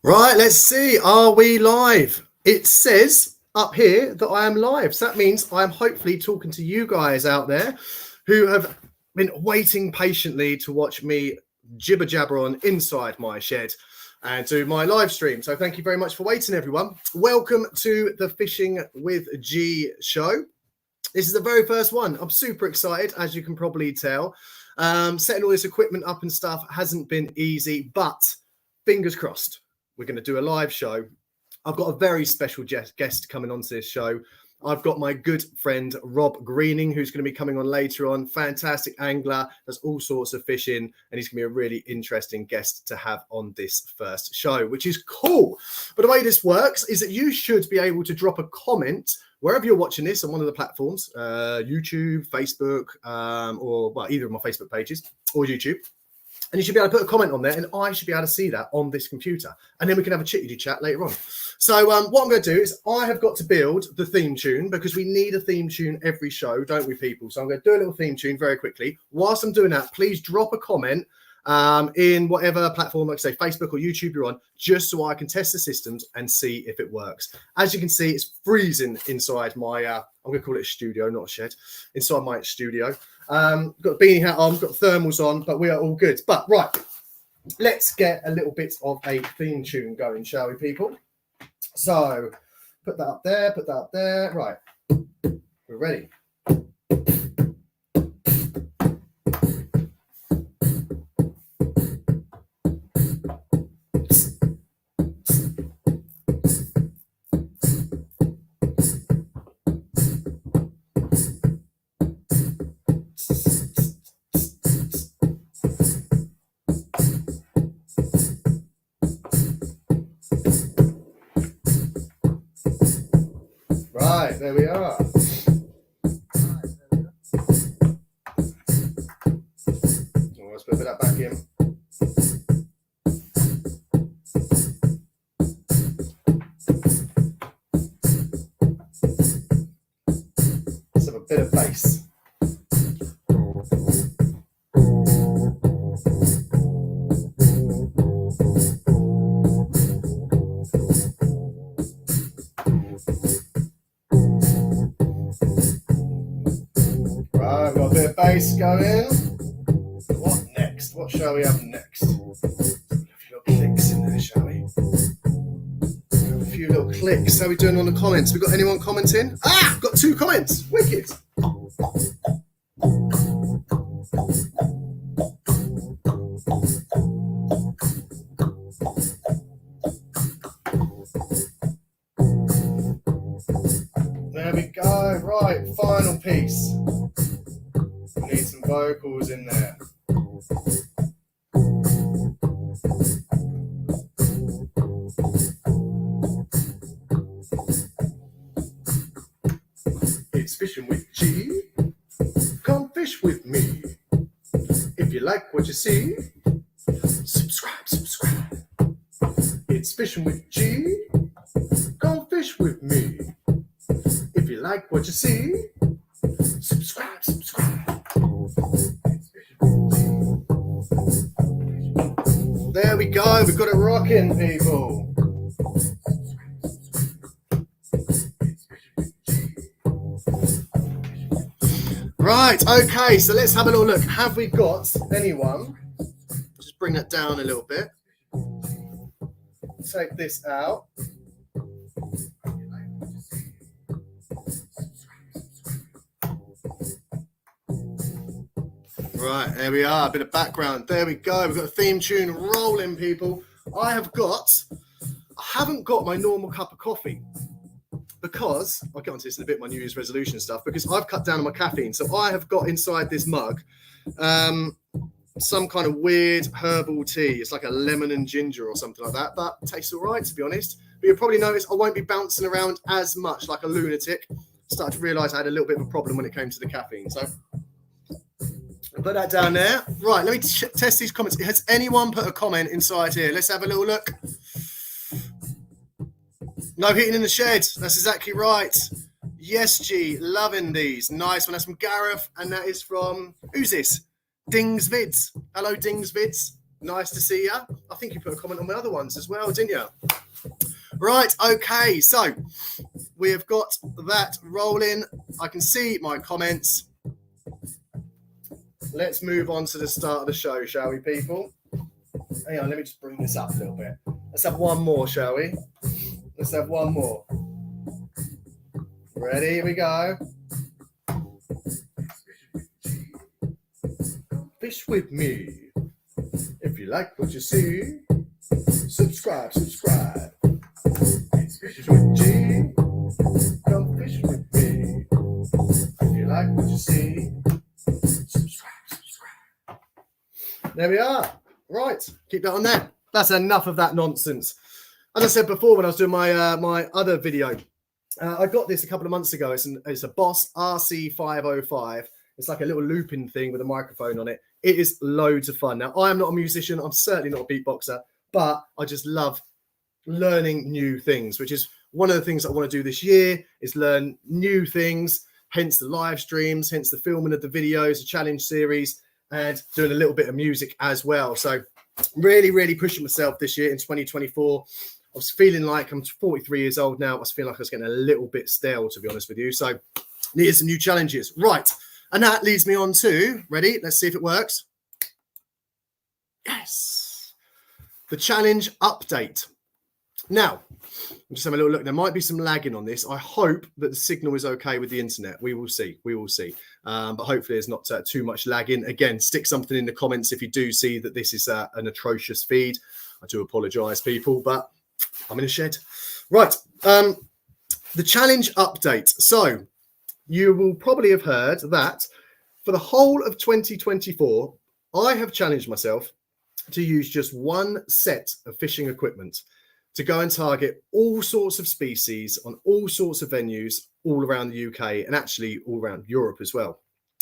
Right, let's see. Are we live? It says up here that I am live. So that means I am hopefully talking to you guys out there who have been waiting patiently to watch me jibber jabber on inside my shed and do my live stream. So thank you very much for waiting, everyone. Welcome to the Fishing with G show. This is the very first one. I'm super excited, as you can probably tell. Setting all this equipment up and stuff hasn't been easy, but fingers crossed. We're going to do a live show. I've got a very special guest coming onto this show. I've got my good friend Rob Greening, who's going to be coming on later on. Fantastic angler, does all sorts of fishing, and he's going to be a really interesting guest to have on this first show, which is cool. But the way this works is that you should be able to drop a comment wherever you're watching this on one of the platforms, YouTube, Facebook, or well, either of my Facebook pages or YouTube. And you should be able to put a comment on there, and I should be able to see that on this computer. And then we can have a chitty chat later on. So what I'm going to do is I have got to build the theme tune, because we need a theme tune every show, don't we, people? So I'm going to do a little theme tune very quickly. Whilst I'm doing that, please drop a comment in whatever platform, like say Facebook or YouTube you're on, just so I can test the systems and see if it works. As you can see, it's freezing inside my, I'm going to call it a studio, not a shed, inside my studio. Got a beanie hat on, got thermals on, but we are all good. But right, let's get a little bit of a theme tune going, shall we, people? So put that up there, put that up there. Right, we're ready. Right, there we are. Let's put that back in. Let's have a bit of bass. Right, we've got a bit of bass going. What next? What shall we have next? A few little clicks in there, shall we? A few little clicks. How are we doing on the comments? We got anyone commenting? Ah, got 2 comments. Wicked. There we go. Right, final piece. We need some vocals in there. It's fishing with G. Come fish with me. If you like what you see, subscribe, subscribe. It's fishing with G. Come fish with me. If you like what you see, subscribe, subscribe. There we go. We've got it rocking, people. Right, okay, so let's have a little look. Have we got anyone? Just bring that down a little bit. Take this out. Right, there we are. A bit of background. There we go. We've got a theme tune rolling, people. I haven't got my normal cup of coffee, because I'll get onto this in a bit, my New Year's resolution stuff, because I've cut down on my caffeine. So I have got inside this mug some kind of weird herbal tea. It's like a lemon and ginger or something like that, but it tastes all right, to be honest. But you'll probably notice I won't be bouncing around as much like a lunatic. Started to realise I had a little bit of a problem when it came to the caffeine. So I'll put that down there. Right, let me test these comments. Has anyone put a comment inside here? Let's have a little look. No heating in the shed. That's exactly right. Yes, G. Loving these. Nice one. That's from Gareth. And that is from, who's this? Dings Vids. Hello, Dings Vids. Nice to see you. I think you put a comment on my other ones as well, didn't you? Right, okay, so we have got that rolling. I can see my comments. Let's move on to the start of the show, shall we, people? Hang on, let me just bring this up a little bit. Let's have one more, shall we? Let's have one more. Ready? Here we go. Fish with me. If you like what you see, subscribe. Fish with G. Come fish with me. If you like what you see, subscribe. There we are. Right, keep that on there. That's enough of that nonsense. As I said before, when I was doing my my other video, I got this a couple of months ago. It's a Boss RC505. It's like a little looping thing with a microphone on it. It is loads of fun. Now, I am not a musician. I'm certainly not a beatboxer, but I just love learning new things, which is one of the things I want to do this year, is learn new things, hence the live streams, hence the filming of the videos, the challenge series, and doing a little bit of music as well. So really pushing myself this year in 2024. I was feeling like, I'm 43 years old now. I was feeling like I was getting a little bit stale, to be honest with you. So needed some new challenges. Right. And that leads me on to, ready? Let's see if it works. Yes. The challenge update. Now, I'm just having a little look. There might be some lagging on this. I hope that the signal is okay with the internet. We will see. But hopefully there's not too much lagging. Again, stick something in the comments if you do see that this is an atrocious feed. I do apologise, people, but I'm in a shed. Right. The challenge update. So you will probably have heard that for the whole of 2024, I have challenged myself to use just one set of fishing equipment to go and target all sorts of species on all sorts of venues all around the UK and actually all around Europe as well,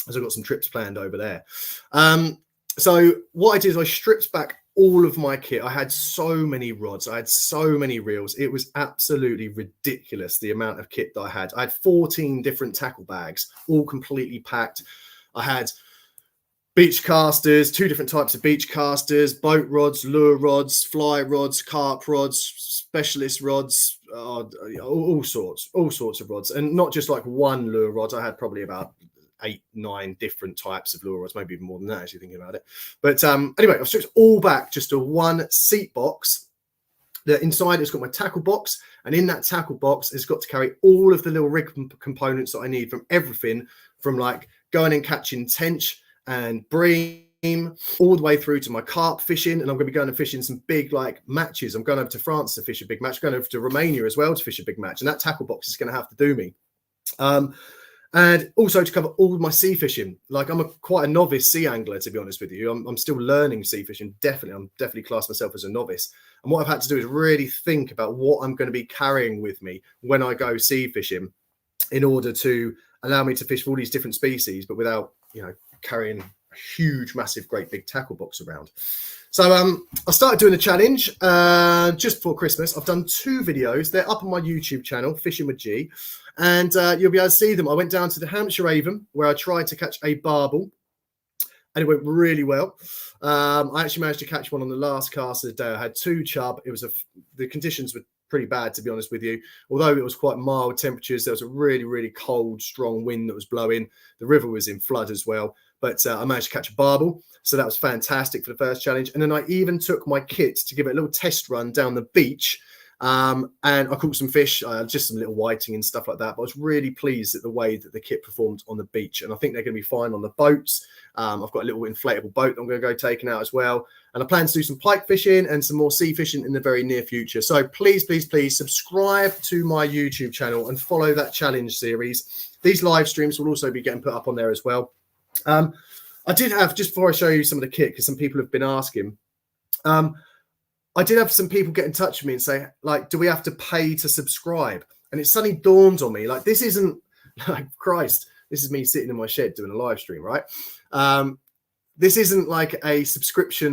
as I've got some trips planned over there. So what I did is I stripped back all of my kit. I had so many rods. I had so many reels. It was absolutely ridiculous, the amount of kit that I had. I had 14 different tackle bags, all completely packed. I had beach casters, 2 different types of beach casters, boat rods, lure rods, fly rods, carp rods, specialist rods, all sorts of rods. And not just like one lure rod. I had probably about 8, 9 different types of lure rods, maybe even more than that, as you're thinking about it. But anyway, I've stripped all back just to one seat box. The inside it's got my tackle box, and in that tackle box it's got to carry all of the little rig components that I need, from everything from like going and catching tench and bream all the way through to my carp fishing. And I'm going to be going and fishing some big like matches. I'm going over to France to fish a big match, I'm going over to Romania as well to fish a big match, and that tackle box is going to have to do me. And also to cover all my sea fishing. Like, I'm quite a novice sea angler, to be honest with you. I'm still learning sea fishing. I'm definitely class myself as a novice. And what I've had to do is really think about what I'm going to be carrying with me when I go sea fishing, in order to allow me to fish for all these different species, but without, carrying a huge, massive, great big tackle box around. So I started doing a challenge just before Christmas. I've done 2 videos. They're up on my YouTube channel, Fishing with G, and you'll be able to see them. I went down to the Hampshire Avon where I tried to catch a barbel, and it went really well. I actually managed to catch one on the last cast of the day. I had 2 chub. It was the conditions were pretty bad, to be honest with you. Although it was quite mild temperatures, there was a really cold, strong wind that was blowing. The river was in flood as well. But I managed to catch a barbel. So that was fantastic for the first challenge. And then I even took my kit to give it a little test run down the beach. And I caught some fish, just some little whiting and stuff like that. But I was really pleased at the way that the kit performed on the beach. And I think they're going to be fine on the boats. I've got a little inflatable boat that I'm going to go taking out as well. And I plan to do some pike fishing and some more sea fishing in the very near future. So please subscribe to my YouTube channel and follow that challenge series. These live streams will also be getting put up on there as well. I did have, just before I show you some of the kit, because some people have been asking, I did have some people get in touch with me and say, like, do we have to pay to subscribe? And it suddenly dawned on me, like, this isn't, like, Christ, this is me sitting in my shed doing a live stream, right? this isn't like a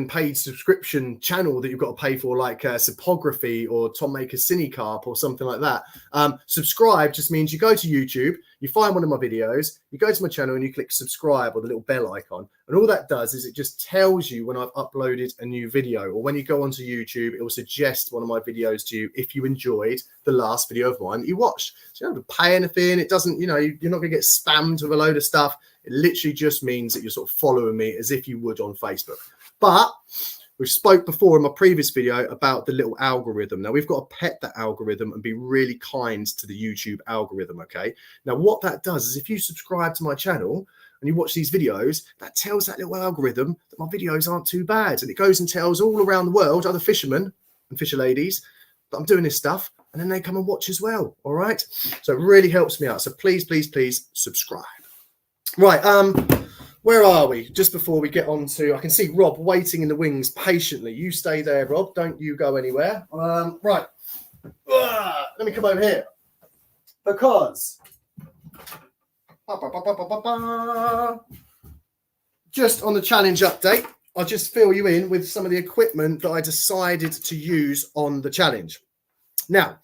paid subscription channel that you've got to pay for, like Sipography or Tom Maker's Carp or something like that. Subscribe just means you go to YouTube, you find one of my videos, you go to my channel and you click subscribe or the little bell icon. And all that does is it just tells you when I've uploaded a new video, or when you go onto YouTube, it will suggest one of my videos to you if you enjoyed the last video of mine that you watched. So you don't have to pay anything. It doesn't, you're not going to get spammed with a load of stuff. It literally just means that you're sort of following me as if you would on Facebook. But we spoke before in my previous video about the little algorithm. Now, we've got to pet that algorithm and be really kind to the YouTube algorithm, okay? Now, what that does is if you subscribe to my channel and you watch these videos, that tells that little algorithm that my videos aren't too bad. And it goes and tells all around the world, other fishermen and fisher ladies, that I'm doing this stuff. And then they come and watch as well, all right? So it really helps me out. So please, please, please subscribe. Right, where are we? Just before we get on to, I can see Rob waiting in the wings patiently. You stay there, Rob. Don't you go anywhere. Right, let me come over here. Because, just on the challenge update, I'll just fill you in with some of the equipment that I decided to use on the challenge. Now,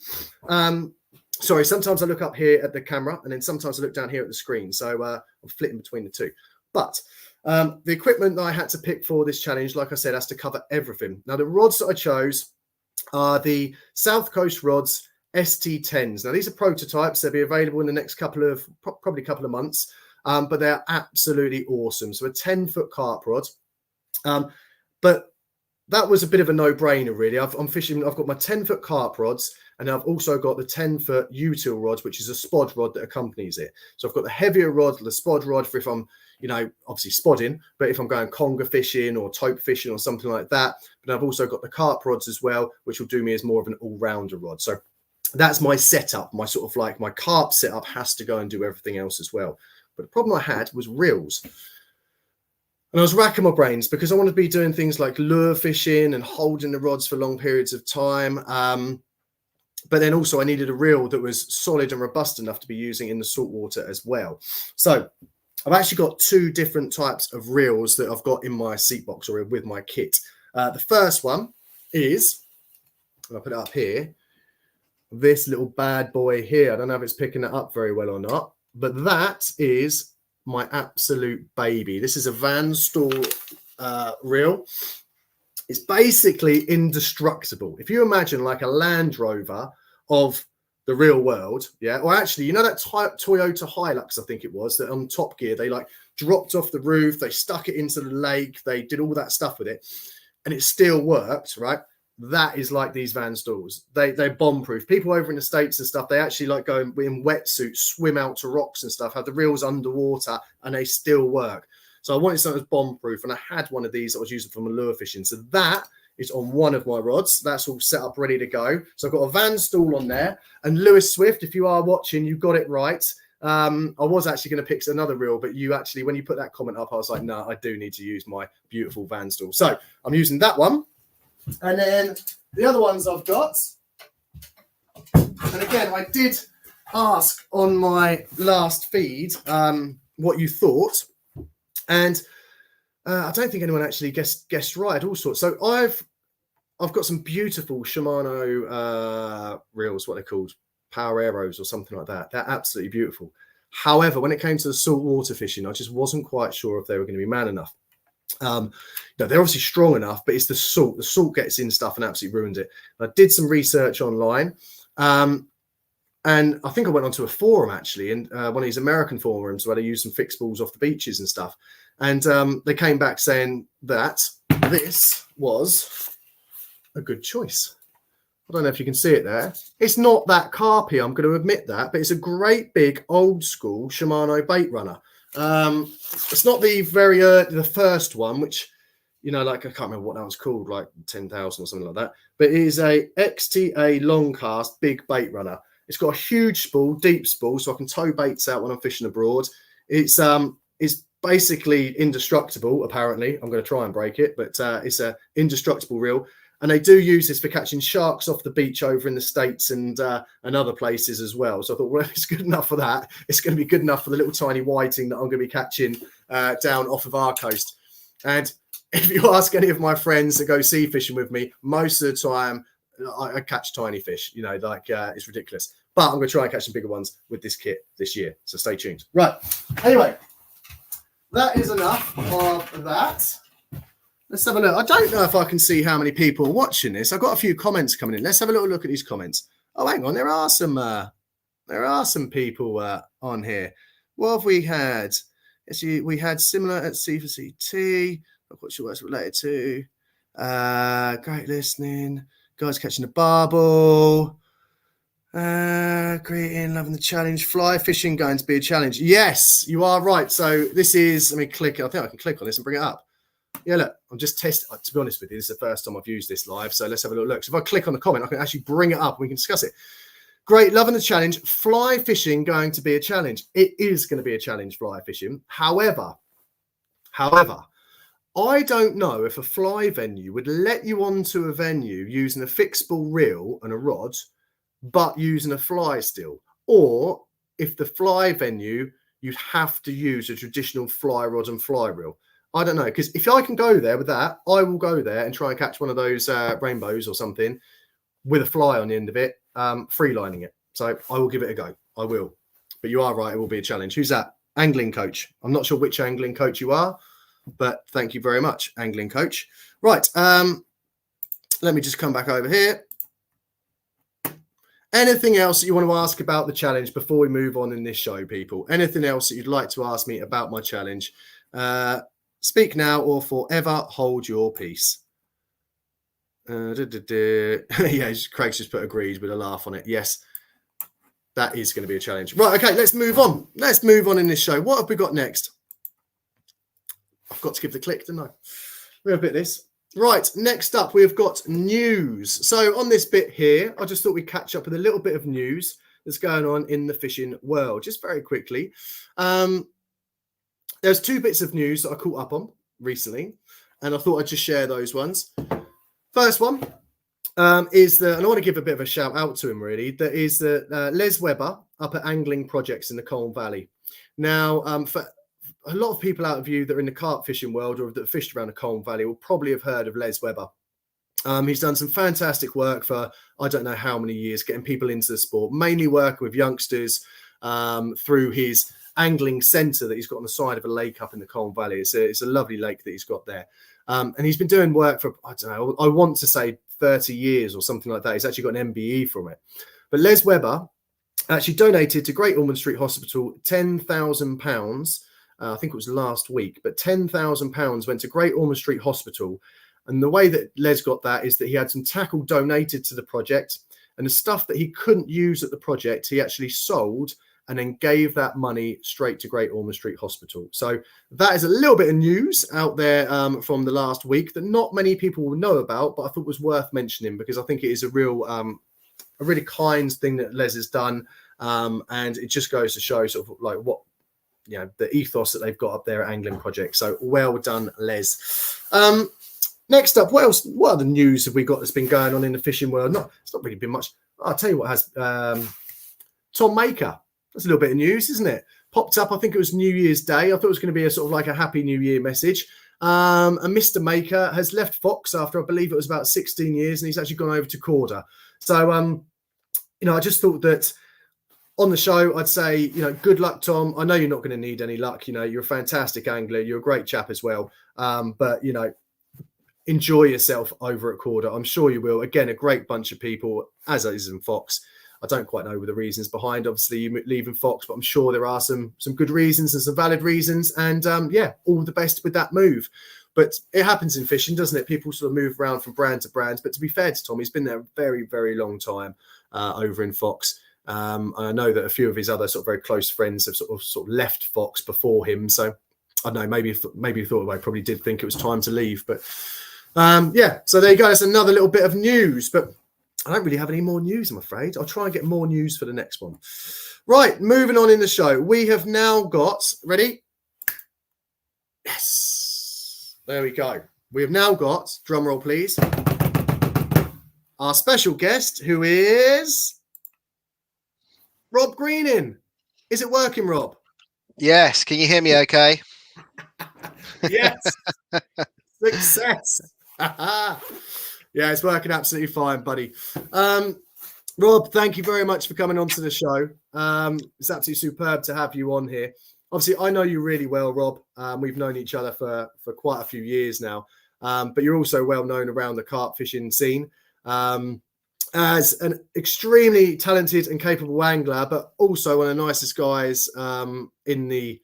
sorry, sometimes I look up here at the camera and then sometimes I look down here at the screen. So I'm flitting between the two. But the equipment that I had to pick for this challenge, like I said, has to cover everything. Now, the rods that I chose are the South Coast Rods ST10s. Now, these are prototypes. They'll be available in the next probably couple of months, but they're absolutely awesome. So a 10-foot carp rod. But that was a bit of a no-brainer, really. I'm fishing. I've got my 10-foot carp rods, and I've also got the 10-foot util rod, which is a spod rod that accompanies it. So I've got the heavier rod, the spod rod, for if I'm, obviously spodding, but if I'm going conger fishing or tope fishing or something like that. But I've also got the carp rods as well, which will do me as more of an all-rounder rod. So that's my setup. My sort of like my carp setup has to go and do everything else as well. But the problem I had was reels. And I was racking my brains because I wanted to be doing things like lure fishing and holding the rods for long periods of time. But then also I needed a reel that was solid and robust enough to be using in the saltwater as well. So I've actually got two different types of reels that I've got in my seat box or with my kit. The first one is, and I'll put it up here, this little bad boy here. I don't know if it's picking it up very well or not, but that is my absolute baby. This is a Van Stoel reel. It's basically indestructible. If you imagine like a Land Rover of the real world, yeah, or actually, that Toyota Hilux, I think it was, that on Top Gear, they like dropped off the roof, they stuck it into the lake, they did all that stuff with it, and it still worked, right? That is like these Van Stoels. They're bomb-proof. People over in the States and stuff, they actually like go in wetsuits, swim out to rocks and stuff, have the reels underwater, and they still work. So I wanted something that's bomb-proof, and I had one of these that I was using for my lure fishing. So that is on one of my rods. That's all set up, ready to go. So I've got a Van Stoel on there. And Lewis Swift, if you are watching, you got it right. I was actually going to pick another reel, but you actually, when you put that comment up, I was like, no, I do need to use my beautiful Van Stoel. So I'm using that one. And then the other ones I've got, and again, I did ask on my last feed what you thought, and I don't think anyone actually guessed right. All sorts. So I've got some beautiful Shimano reels, what they're called, Power Arrows or something like that. They're absolutely beautiful. However, when it came to the saltwater fishing, I just wasn't quite sure if they were going to be man enough. They're obviously strong enough, but it's the salt. The salt gets in stuff and absolutely ruins it. I did some research online, and I think I went onto a forum actually, and one of these American forums where they use some fixed balls off the beaches and stuff, and they came back saying that this was a good choice. I don't know if you can see it there. It's not that carpy, I'm going to admit that, but it's a great big old school Shimano bait runner. It's not the the first one, which, like I can't remember what that was called, like 10,000 or something like that. But it is a XTA long cast big bait runner. It's got a huge spool, deep spool, so I can tow baits out when I'm fishing abroad. It's basically indestructible. Apparently, I'm going to try and break it, but it's a indestructible reel. And they do use this for catching sharks off the beach over in the States and other places as well. So I thought, well, if it's good enough for that, it's going to be good enough for the little tiny whiting that I'm going to be catching down off of our coast. And if you ask any of my friends that go sea fishing with me, most of the time I catch tiny fish, you know, like it's ridiculous. But I'm going to try and catch some bigger ones with this kit this year. So stay tuned. Right. Anyway, that is enough of that. Let's have a look. I don't know if I can see how many people are watching this. I've got a few comments coming in. Let's have a little look at these comments. Oh, hang on. There are some people on here. What have we had? We had similar at C4CT. I'm not quite sure what it's related to. Great listening. Guys catching the barbel. Greeting, loving the challenge. Fly fishing going to be a challenge. Yes, you are right. So this is, let me click. I think I can click on this and bring it up. Yeah, look, I'm just testing. To be honest with you, this is the first time I've used this live. So let's have a little look. So if I click on the comment, I can actually bring it up and we can discuss it. Great, loving the challenge. Fly fishing going to be a challenge. It is going to be a challenge, fly fishing. However, I don't know if a fly venue would let you onto a venue using a fixable reel and a rod, but using a fly still, or if the fly venue, you'd have to use a traditional fly rod and fly reel. I don't know, because if I can go there with that, I will go there and try and catch one of those rainbows or something with a fly on the end of it, free lining it. So I will give it a go. I will. But you are right, it will be a challenge. Who's that? Angling coach. I'm not sure which angling coach you are, but thank you very much, angling coach. Right. Let me just come back over here. Anything else that you want to ask about the challenge before we move on in this show, people? Anything else that you'd like to ask me about my challenge? Speak now or forever hold your peace. Yeah, Craig's just put agreed with a laugh on it. Yes, that is going to be a challenge. Right, okay, let's move on. Let's move on in this show. What have we got next? I've got to give the click, didn't I? We're a bit this. Right, next up, we've got news. So on this bit here, I just thought we'd catch up with a little bit of news that's going on in the fishing world, just very quickly. There's two bits of news that I caught up on recently, and I thought I'd just share those ones. First one is that, and I want to give a bit of a shout out to him, really, that is that Les Webber up at Angling Projects in the Colne Valley. Now, for a lot of people out of you that are in the carp fishing world or that fished around the Colne Valley will probably have heard of Les Webber. He's done some fantastic work for, I don't know how many years, getting people into the sport, mainly working with youngsters through his angling centre that he's got on the side of a lake up in the Colne Valley. It's a lovely lake that he's got there. And he's been doing work for, I don't know, I want to say 30 years or something like that. He's actually got an MBE from it. But Les Webber actually donated to Great Ormond Street Hospital £10,000. I think it was last week, but £10,000 went to Great Ormond Street Hospital. And the way that Les got that is that he had some tackle donated to the project, and the stuff that he couldn't use at the project, he actually sold and then gave that money straight to Great Ormond Street Hospital. So that is a little bit of news out there from the last week that not many people will know about, but I thought was worth mentioning because I think it is a really kind thing that Les has done. And it just goes to show sort of like what, you know, the ethos that they've got up there at Angling Project. So well done, Les. Next up, what else? What other news have we got that's been going on in the fishing world? It's not really been much. I'll tell you what has. Tom Maker. That's a little bit of news, isn't it? Popped up, I think it was New Year's Day. I thought it was going to be a sort of like a Happy New Year message. And Mr. Maker has left Fox after, I believe it was about 16 years, and he's actually gone over to Corda. So, you know, I just thought that on the show, I'd say, you know, good luck, Tom. I know you're not going to need any luck. You know, you're a fantastic angler. You're a great chap as well. But, you know, enjoy yourself over at Corda. I'm sure you will. Again, a great bunch of people, as is in Fox. I don't quite know the reasons behind, obviously, you leaving Fox, but I'm sure there are some good reasons and some valid reasons. And, yeah, all the best with that move. But it happens in fishing, doesn't it? People sort of move around from brand to brand. But to be fair to Tom, he's been there a very, very long time over in Fox. And I know that a few of his other sort of very close friends have sort of left Fox before him. So I don't know, maybe he thought I probably did think it was time to leave. But yeah, so there you go. That's another little bit of news. But I don't really have any more news, I'm afraid. I'll try and get more news for the next one. Right, moving on in the show. We have now got, ready? Yes. There we go. We have now got, drum roll please, our special guest, who is Rob Greening. Is it working, Rob? Yes. Can you hear me okay? Yes, success. Yeah, it's working absolutely fine, buddy. Rob, thank you very much for coming on to the show. It's absolutely superb to have you on here. Obviously, I know you really well, Rob. We've known each other for quite a few years now, but you're also well known around the carp fishing scene as an extremely talented and capable angler, but also one of the nicest guys in the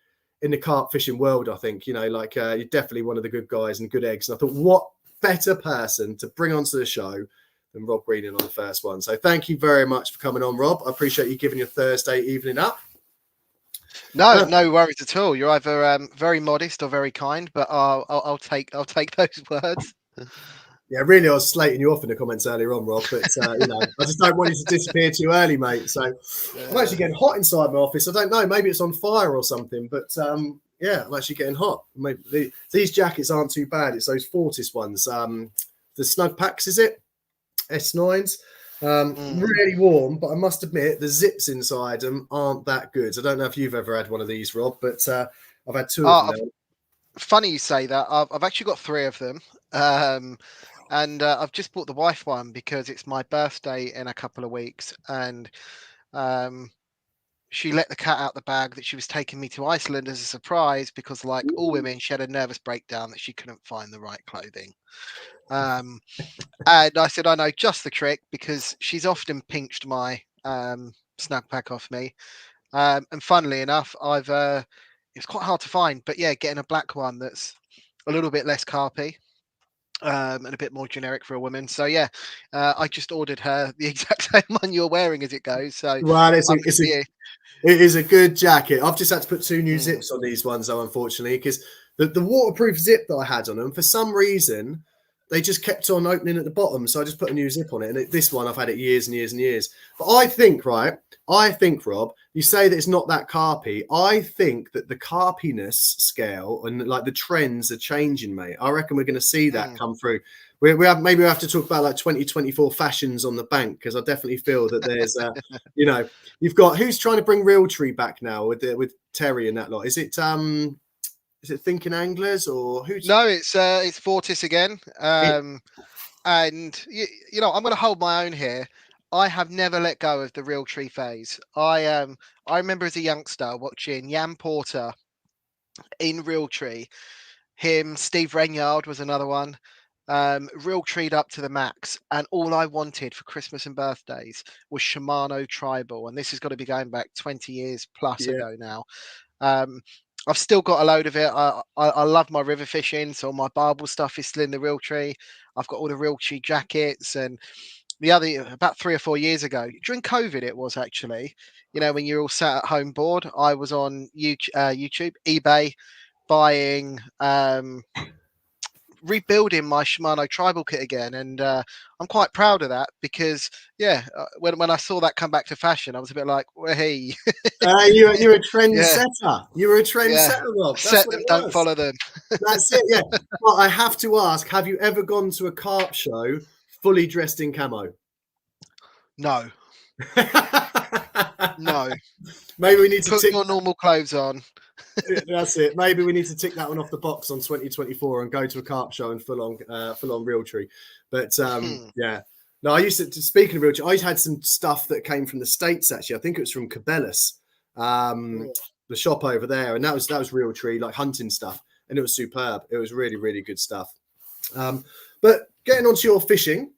carp fishing world. I think you're definitely one of the good guys and good eggs. And I thought, what better person to bring onto the show than Rob Greening on the first one. So thank you very much for coming on, Rob. I appreciate you giving your Thursday evening up. No worries at all. You're either very modest or very kind, but I'll take those words. Yeah, really, I was slating you off in the comments earlier on, Rob, but I just don't want you to disappear too early, mate. So I'm actually getting hot inside my office. I don't know, maybe it's on fire or something, but yeah, I'm actually getting hot. Maybe these jackets aren't too bad. It's those Fortis ones, the Snug Packs, is it? S9s. Really warm, but I must admit the zips inside them aren't that good. I don't know if you've ever had one of these, Rob, but I've had two of them. Funny you say that. I've actually got 3 of them. And I've just bought the wife one because it's my birthday in a couple of weeks, and she let the cat out the bag that she was taking me to Iceland as a surprise because, like all women, she had a nervous breakdown that she couldn't find the right clothing. And I said, I know just the trick, because she's often pinched my snug pack off me. And funnily enough, it's quite hard to find, but yeah, getting a black one that's a little bit less carpy. And a bit more generic for a woman. So yeah, I just ordered her the exact same one you're wearing as it goes. So well, it is a good jacket. I've just had to put 2 new zips on these ones, though, unfortunately, because the waterproof zip that I had on them, for some reason, they just kept on opening at the bottom. So I just put a new zip on it. And this one, I've had it years and years and years. But I think, Rob, you say that it's not that carpy. I think that the carpiness scale and like the trends are changing, mate. I reckon we're going to see that come through. We have to talk about like 2024 fashions on the bank, because I definitely feel that there's, you've got, who's trying to bring Realtree back now with Terry and that lot? Is it Thinking Anglers or who's? No, it's Fortis again. And I'm going to hold my own here. I have never let go of the Realtree phase. I remember as a youngster watching Jan Porter in Realtree. Him, Steve Renyard was another one. Realtreed up to the max, and all I wanted for Christmas and birthdays was Shimano Tribal, and this has got to be going back 20 years plus ago now. I've still got a load of it. I love my river fishing, so my barbel stuff is still in the Realtree. I've got all the Realtree jackets, and about 3 or 4 years ago, during COVID, it was actually, when you're all sat at home bored, I was on YouTube, eBay, buying, rebuilding my Shimano Tribal kit again, and I'm quite proud of that because, when I saw that come back to fashion, I was a bit like, well, hey. You're a trendsetter. You were a trendsetter, Rob. That's Set what them, it don't was. follow them. That's it, yeah. Well, I have to ask, have you ever gone to a carp show fully dressed in camo? No. No. Maybe we need to put your normal clothes on. That's it. Maybe we need to tick that one off the box on 2024 and go to a carp show and full on Realtree. But yeah. No, I used to speaking of Realtree, I had some stuff that came from the States, actually. I think it was from Cabela's, the shop over there, and that was Realtree, like hunting stuff, and it was superb. It was really, really good stuff. But getting onto your fishing,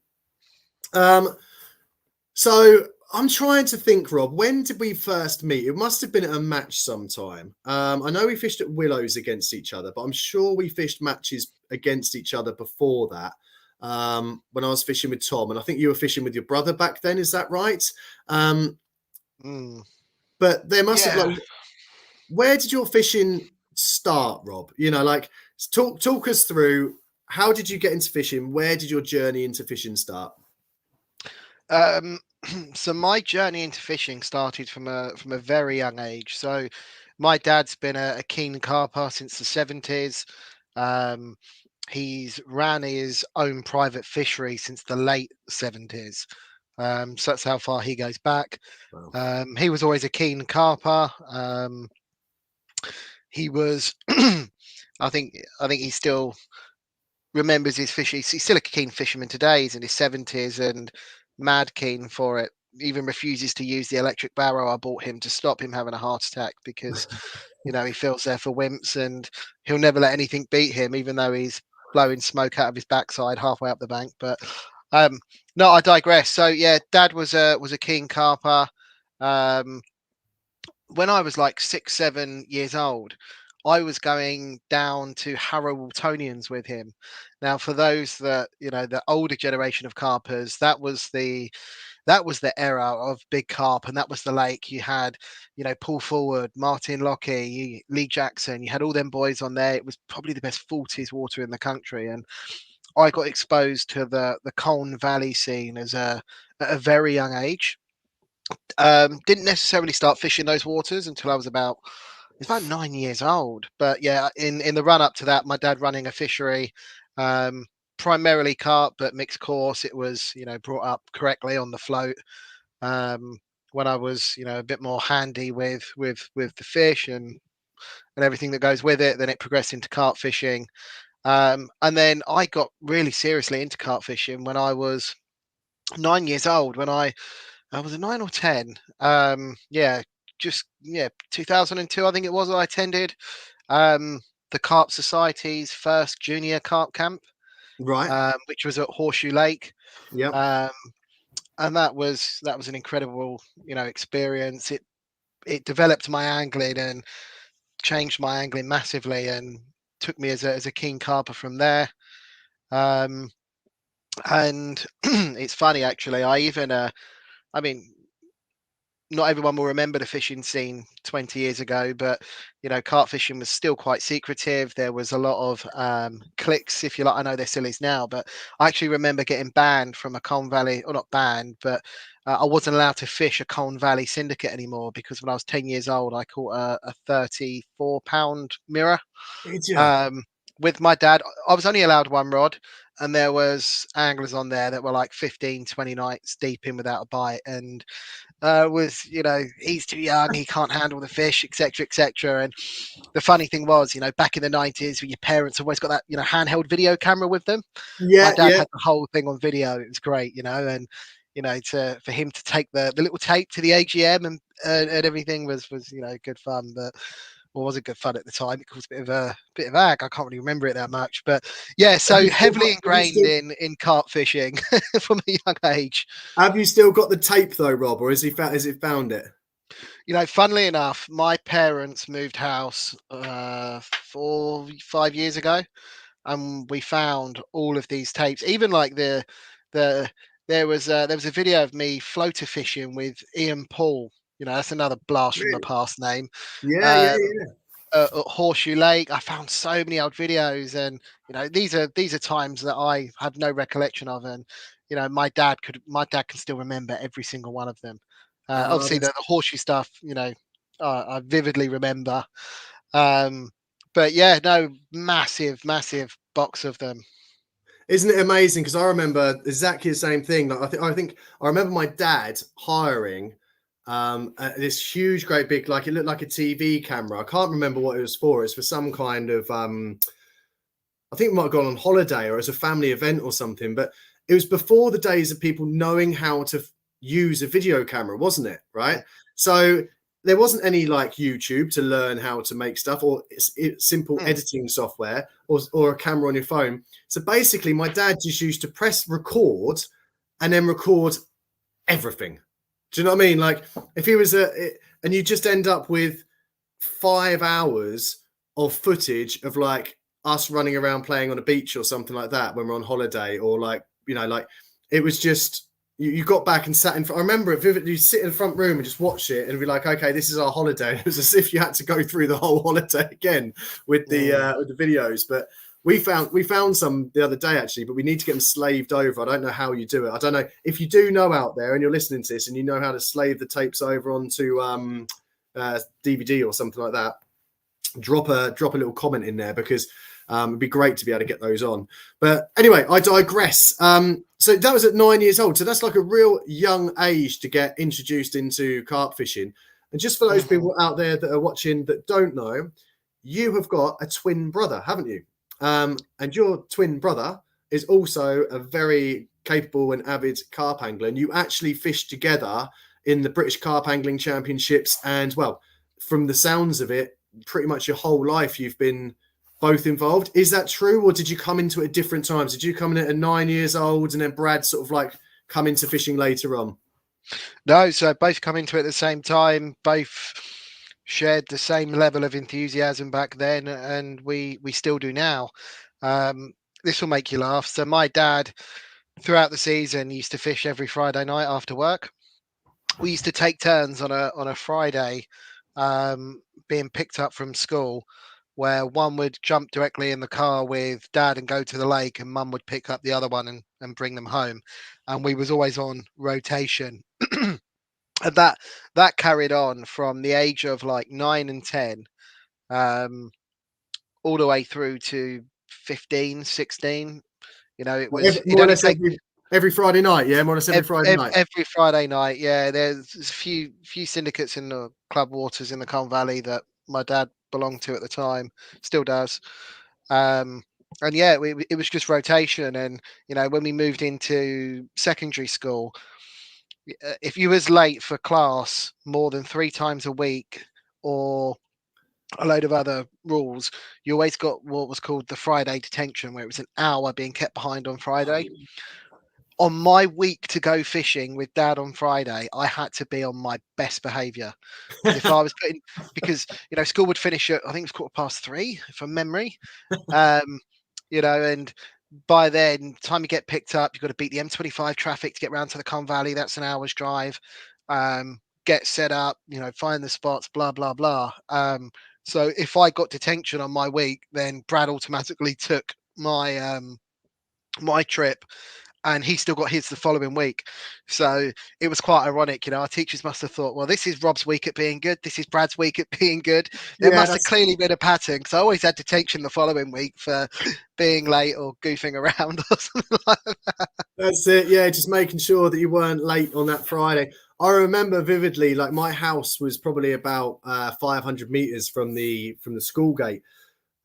so I'm trying to think, Rob, when did we first meet? It must have been at a match sometime. I know we fished at Willows against each other, but I'm sure we fished matches against each other before that. When I was fishing with Tom, and I think you were fishing with your brother back then. Is that right? But there must have, where did your fishing start, Rob? Talk us through, how did you get into fishing? Where did your journey into fishing start? So my journey into fishing started from a very young age. So my dad's been a keen carper since the 70s. He's ran his own private fishery since the late 70s. So that's how far he goes back. Wow. He was always a keen carper. He was I think he still remembers his fishing. He's still a keen fisherman today. He's in his 70s and mad keen for it. Even refuses to use the electric barrow I bought him to stop him having a heart attack because, he feels they're for wimps and he'll never let anything beat him, even though he's blowing smoke out of his backside halfway up the bank. But no, I digress. So yeah, Dad was a keen carper. When I was like 6, 7 years old, I was going down to Harrow Waltonians with him. Now, for those that the older generation of carpers, that was the era of big carp, and that was the lake. You had, Paul Forward, Martin Lockie, Lee Jackson. You had all them boys on there. It was probably the best 40s water in the country, and I got exposed to the Colne Valley scene at a very young age. Didn't necessarily start fishing those waters until I was about 9 years old. But yeah, in the run up to that, my dad running a fishery, primarily carp, but mixed course. It was brought up correctly on the float. When I was a bit more handy with the fish and everything that goes with it, then it progressed into carp fishing. And then I got really seriously into carp fishing when I was 9 years old. When I was a 9 or 10. Yeah, 2002, I think it was. I attended the Carp Society's first junior carp camp, Right. which was at Horseshoe Lake. Yep. And that was an incredible, experience. It developed my angling and changed my angling massively, and took me as a keen carper from there. And it's funny actually. I mean, not everyone will remember the fishing scene 20 years ago, but carp fishing was still quite secretive. There was a lot of cliques, if you like. I know there still is now, but I actually remember getting banned from a Colne Valley, or not banned, but I wasn't allowed to fish a Colne Valley syndicate anymore because when I was 10 years old, I caught a 34-pound mirror. Did you? With my dad. I was only allowed one rod, and there was anglers on there that were like 15, 20 nights deep in without a bite, and he's too young, he can't handle the fish, etc., etc. And the funny thing was, back in the 90s, your parents always got that handheld video camera with them. My Yeah, dad yeah. had the whole thing on video. It was great, and for him to take the little tape to the AGM and everything was good fun. But well, wasn't good fun at the time. It was a bit of ag. I can't really remember it that much, but yeah. Have So you still heavily got, have you ingrained still, in carp fishing from a young age. have you still got the tape though, Rob, or has it found it? Funnily enough, my parents moved house 4, 5 years ago, and we found all of these tapes. Even like the there was a video of me floater fishing with Ian Paul. That's another blast from the Really? past name. Yeah, yeah, Um, yeah. at Horseshoe Lake, I found so many old videos, and these are times that I have no recollection of, and my dad can still remember every single one of them. Obviously, the horseshoe stuff, I vividly remember. Um, but yeah, no, massive, massive box of them. Isn't it amazing? Because I remember exactly the same thing. Like I remember my dad hiring this huge, great big, like it looked like a TV camera. I can't remember what it was for. It's for some kind of I think we might have gone on holiday or as a family event or something. But it was before the days of people knowing how to use a video camera, wasn't it? Right. So there wasn't any like YouTube to learn how to make stuff, or simple editing software, or a camera on your phone. So basically, my dad just used to press record and then record everything. Do you know what I mean? Like if he was and you just end up with 5 hours of footage of like us running around playing on a beach or something like that when we're on holiday, or like like it was just you got back and sat in front. I remember it vividly. You sit in the front room and just watch it and be like, okay, this is our holiday. It was as if you had to go through the whole holiday again with the videos. But we found some the other day actually, but we need to get them slaved over. I don't know how you do it. I don't know if you do know out there and you're listening to this and you know how to slave the tapes over onto DVD or something like that. Drop a little comment in there, because it'd be great to be able to get those on. But anyway, I digress. So that was at 9 years old. So that's like a real young age to get introduced into carp fishing. And just for those people out there that are watching that don't know, you have got a twin brother, haven't you? And your twin brother is also a very capable and avid carp angler. And you actually fished together in the British Carp Angling Championships. And, well, from the sounds of it, pretty much your whole life you've been both involved. Is that true? Or did you come into it at different times? Did you come in at 9 years old and then Brad sort of like come into fishing later on? No, so both come into it at the same time, both shared the same level of enthusiasm back then, and we still do now. This will make you laugh. So my dad, throughout the season, used to fish every Friday night after work. We used to take turns on a Friday, being picked up from school, where one would jump directly in the car with dad and go to the lake, and mum would pick up the other one and bring them home. And we was always on rotation. And that carried on from the age of like 9 and 10, all the way through to 15, 16. It More or only less take every Friday night, yeah, more or less every Friday night. every Friday night. Yeah, there's a few syndicates in the club waters in the Colne Valley that my dad belonged to at the time, still does. And yeah, it was just rotation. And when we moved into secondary school, if you was late for class more than 3 times a week, or a load of other rules, you always got what was called the Friday detention, where it was an hour being kept behind on Friday. On my week to go fishing with dad on Friday, I had to be on my best behavior. Because if I was because school would finish at, I think it was 3:15 from memory. And by then, time you get picked up, you've got to beat the M25 traffic to get round to the Colne Valley. That's an hour's drive. Get set up, find the spots, blah, blah, blah. So if I got detention on my week, then Brad automatically took my trip, and he still got his the following week. So it was quite ironic. Our teachers must have thought, well, this is Rob's week at being good. This is Brad's week at being good. There must have clearly been a pattern, because I always had detention the following week for being late or goofing around or something like that. That's it. Yeah, just making sure that you weren't late on that Friday. I remember vividly, like my house was probably about 500 meters from the school gate,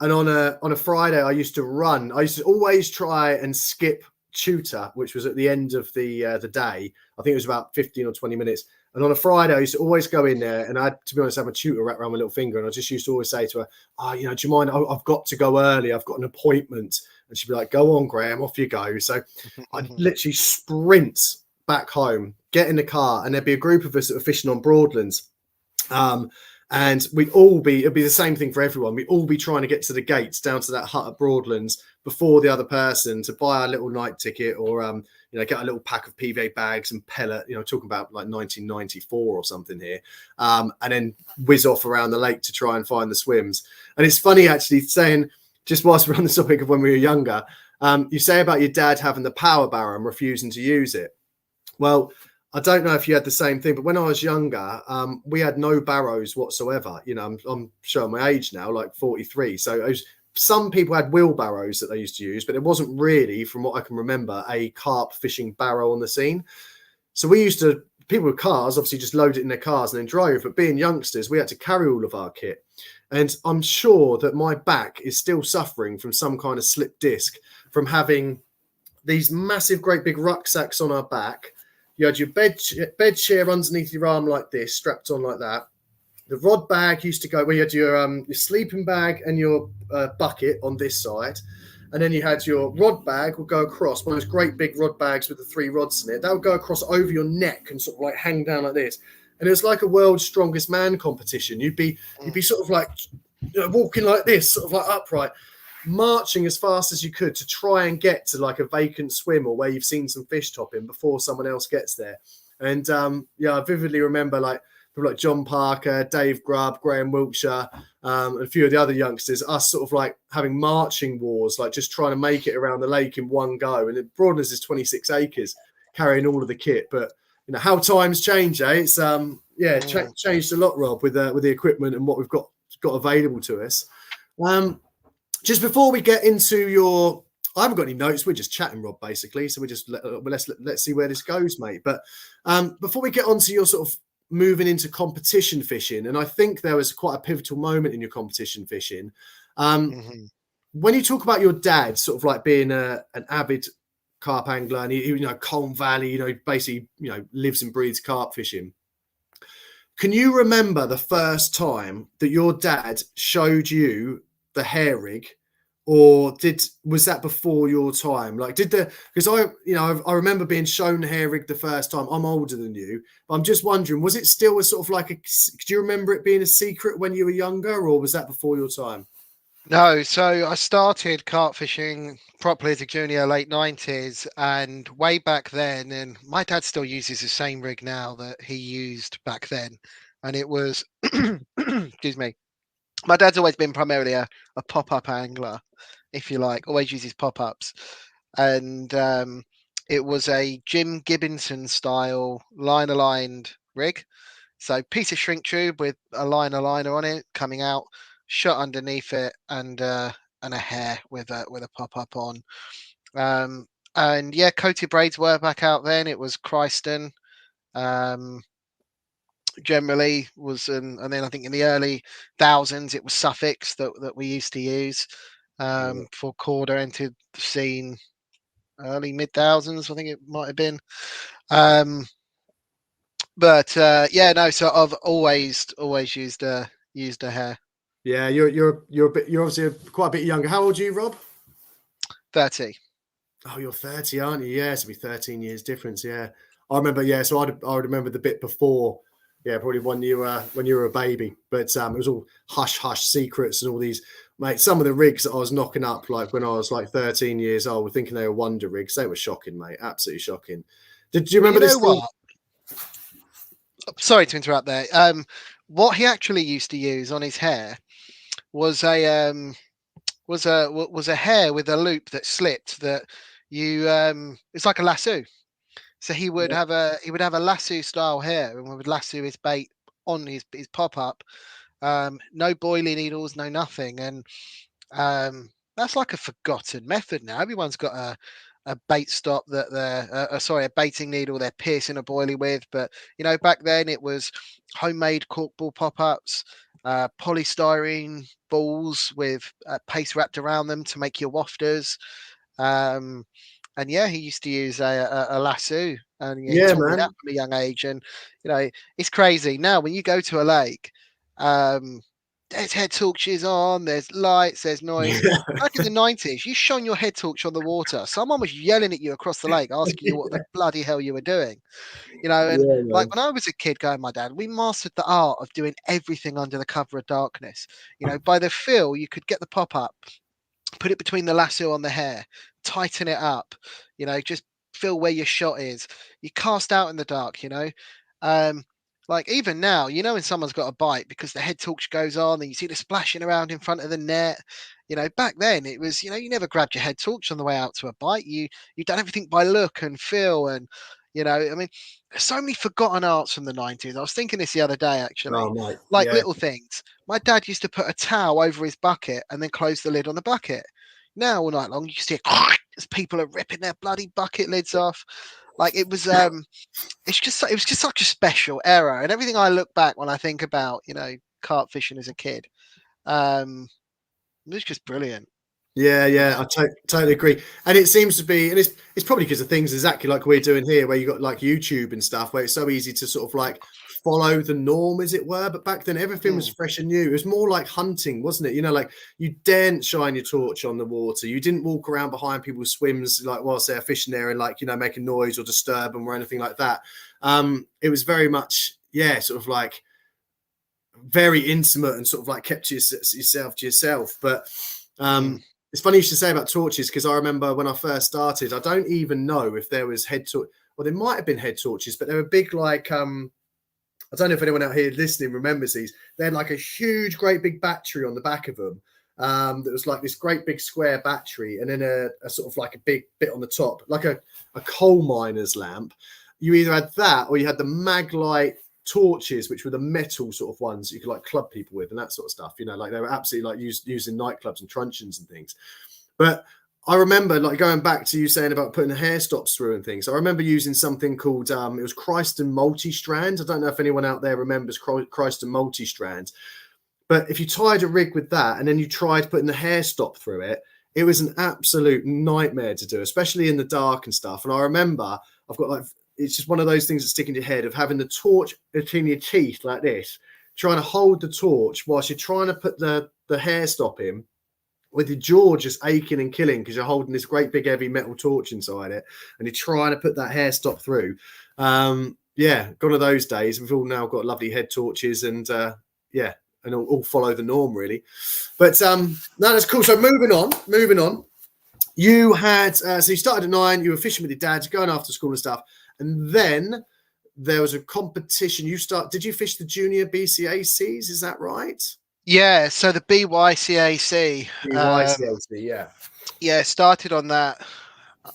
and on a Friday, I used to run. I used to always try and skip tutor, which was at the end of the day. I think it was about 15 or 20 minutes. And on a Friday, I used to always go in there, and to be honest, have a tutor wrapped around my little finger. And I just used to always say to her, do you mind? I've got to go early. I've got an appointment. And she'd be like, go on, Graham, off you go. So I'd literally sprint back home, get in the car, and there'd be a group of us that were fishing on Broadlands. And it'd be the same thing for everyone. We'd all be trying to get to the gates down to that hut at Broadlands before the other person to buy a little night ticket, or, get a little pack of PVA bags and pellet, talking about like 1994 or something here. And then whiz off around the lake to try and find the swims. And it's funny actually saying, just whilst we're on the topic of when we were younger, you say about your dad having the power barrow and refusing to use it. Well, I don't know if you had the same thing, but when I was younger, we had no barrows whatsoever. I'm showing my age now, like 43. So some people had wheelbarrows that they used to use, but it wasn't really, from what I can remember, a carp fishing barrow on the scene. So people with cars obviously just load it in their cars and then drove. But being youngsters, we had to carry all of our kit. And I'm sure that my back is still suffering from some kind of slip disc from having these massive, great big rucksacks on our back. You had your bed chair underneath your arm like this, strapped on like that. The rod bag used to go where you had your sleeping bag and your bucket on this side. And then you had your rod bag would go across, one of those great big rod bags with the 3 rods in it. That would go across over your neck and sort of like hang down like this. And it was like a world's strongest man competition. You'd be sort of like walking like this, sort of like upright, marching as fast as you could to try and get to like a vacant swim or where you've seen some fish topping before someone else gets there. And I vividly remember like people like John Parker, Dave Grubb, Graham Wiltshire, and a few of the other youngsters, us sort of like having marching wars, like just trying to make it around the lake in one go. And Broadlands is 26 acres, carrying all of the kit. But how times change, eh? It's changed a lot, Rob, with the equipment and what we've got available to us. Just before we get into I haven't got any notes. We're just chatting, Rob, basically. So we just let's see where this goes, mate. But before we get onto your sort of moving into competition fishing, and I think there was quite a pivotal moment in your competition fishing. Mhm. When you talk about your dad, sort of like being an avid carp angler, and he, you know, Colne Valley, you know, basically, you know, lives and breathes carp fishing. Can you remember the first time that your dad showed you the hair rig, or was that before your time? Like, because I remember being shown the hair rig the first time. I'm older than you, but I'm just wondering, was it still a sort of like do you remember it being a secret when you were younger, or was that before your time? No, so I started carp fishing properly as a junior late 90s, and way back then, and my dad still uses the same rig now that he used back then, and it was excuse me. My dad's always been primarily a pop-up angler, if you like, always uses pop-ups. And it was a Jim Gibbonson style line aligned rig. So piece of shrink tube with a liner on it coming out, shot underneath it, and a hair with a pop up on. And yeah, coated braids were back out then. It was Christon. Um, Generally was, and then I think in the early thousands it was Suffolks that we used to use. Before Corda entered the scene early mid thousands, I think it might have been. But yeah, no. So I've always used a hair. Yeah, you're obviously quite a bit younger. How old are you, Rob? 30. Oh, you're 30, aren't you? Yeah, it'll be 13 years difference. Yeah, I remember. Yeah, so I would remember the bit before. Yeah, probably when you were a baby. But it was all hush hush secrets and all these. Mate, some of the rigs that I was knocking up, like when I was like 13 years old, were thinking they were wonder rigs. They were shocking, mate. Absolutely shocking. Did you Well, remember you know this thing? what? Sorry to interrupt there. What he actually used to use on his hair was a hair with a loop that slipped that you it's like a lasso. So Yeah. he would have a lasso style hair and would lasso his bait on his pop up. No boiling needles, no nothing, and that's like a forgotten method now. Everyone's got a bait stop that they're sorry, a baiting needle they're piercing a boilie with. But you know, back then it was homemade corkball pop-ups, polystyrene balls with paste wrapped around them to make your wafters. Um, and yeah, he used to use a lasso, and yeah, he Yeah, taught me that man. from a young age. And you know, it's crazy now when you go to a lake. Um, there's head torches on, there's lights, there's noise. Back in the 90s, you shone your head torch on the water. Someone was yelling at you across the lake, asking you what the bloody hell you were doing. You know, and Yeah, like man. when I was a kid going, my dad, we mastered the art of doing everything under the cover of darkness. You know, by the feel, you could get the pop up, put it between the lasso on the hair, tighten it up, you know, just feel where your shot is. You cast out in the dark, you know. Um, like even now, you know, when someone's got a bite because the head torch goes on and you see the splashing around in front of the net. You know, back then it was, you know, you never grabbed your head torch on the way out to a bite. You done everything by look and feel and you know, I mean, there's so many forgotten arts from the 90s. I was thinking this the other day Oh, actually. mate. Like Yeah. little things. My dad used to put a towel over his bucket and then close the lid on the bucket. Now all night long you see as people are ripping their bloody bucket lids off. Like it was just such a special era. And everything I look back when I think about, you know, carp fishing as a kid, it was just brilliant. Yeah, You yeah, know. I totally agree. And it seems to be, and it's probably because of things exactly like we're doing here, where you got like YouTube and stuff, where it's so easy to sort of like follow the norm, as it were. But back then, everything was Mm, fresh and new. It was more like hunting, wasn't it? You know, like you daren't shine your torch on the water. You didn't walk around behind people's swims like whilst they're fishing there and like making noise or disturb them or anything like that. It was very much, yeah, sort of like very intimate and sort of like kept yourself to yourself. But mm, it's funny you should say about torches, because I remember when I first started, I don't even know if there was head torch. Well, there might have been head torches, but they were big, like I don't know if anyone out here listening remembers these. They had like a huge, great big battery on the back of them. That was like this great big square battery, and then a sort of like a big bit on the top, like a coal miner's lamp. You either had that or you had the Maglite torches, which were the metal sort of ones you could like club people with and that sort of stuff. You know, like they were absolutely like used in nightclubs and truncheons and things. But I remember like going back to you saying about putting the hair stops through and things. I remember using something called it was Christ multi-strand. I don't know if anyone out there remembers Christ multi-strand, but if you tied a rig with that and then you tried putting the hair stop through it, it was an absolute nightmare to do, especially in the dark and stuff. And I remember I've got like, it's just one of those things that stick in your head of having the torch between your teeth like this, trying to hold the torch whilst you're trying to put the hair stop in, with your jaw just aching and killing because you're holding this great big heavy metal torch inside it and you're trying to put that hair stop through. Yeah, gone are those days. We've all now got lovely head torches and yeah, and all follow the norm really. But no, that's cool. So moving on. You had so you started at 9. You were fishing with your dad, going after school and stuff, and then there was a competition. Did you fish the junior BCACs? Is that right? Yeah, so the BYCAC, BYCAC, yeah. yeah, started on that.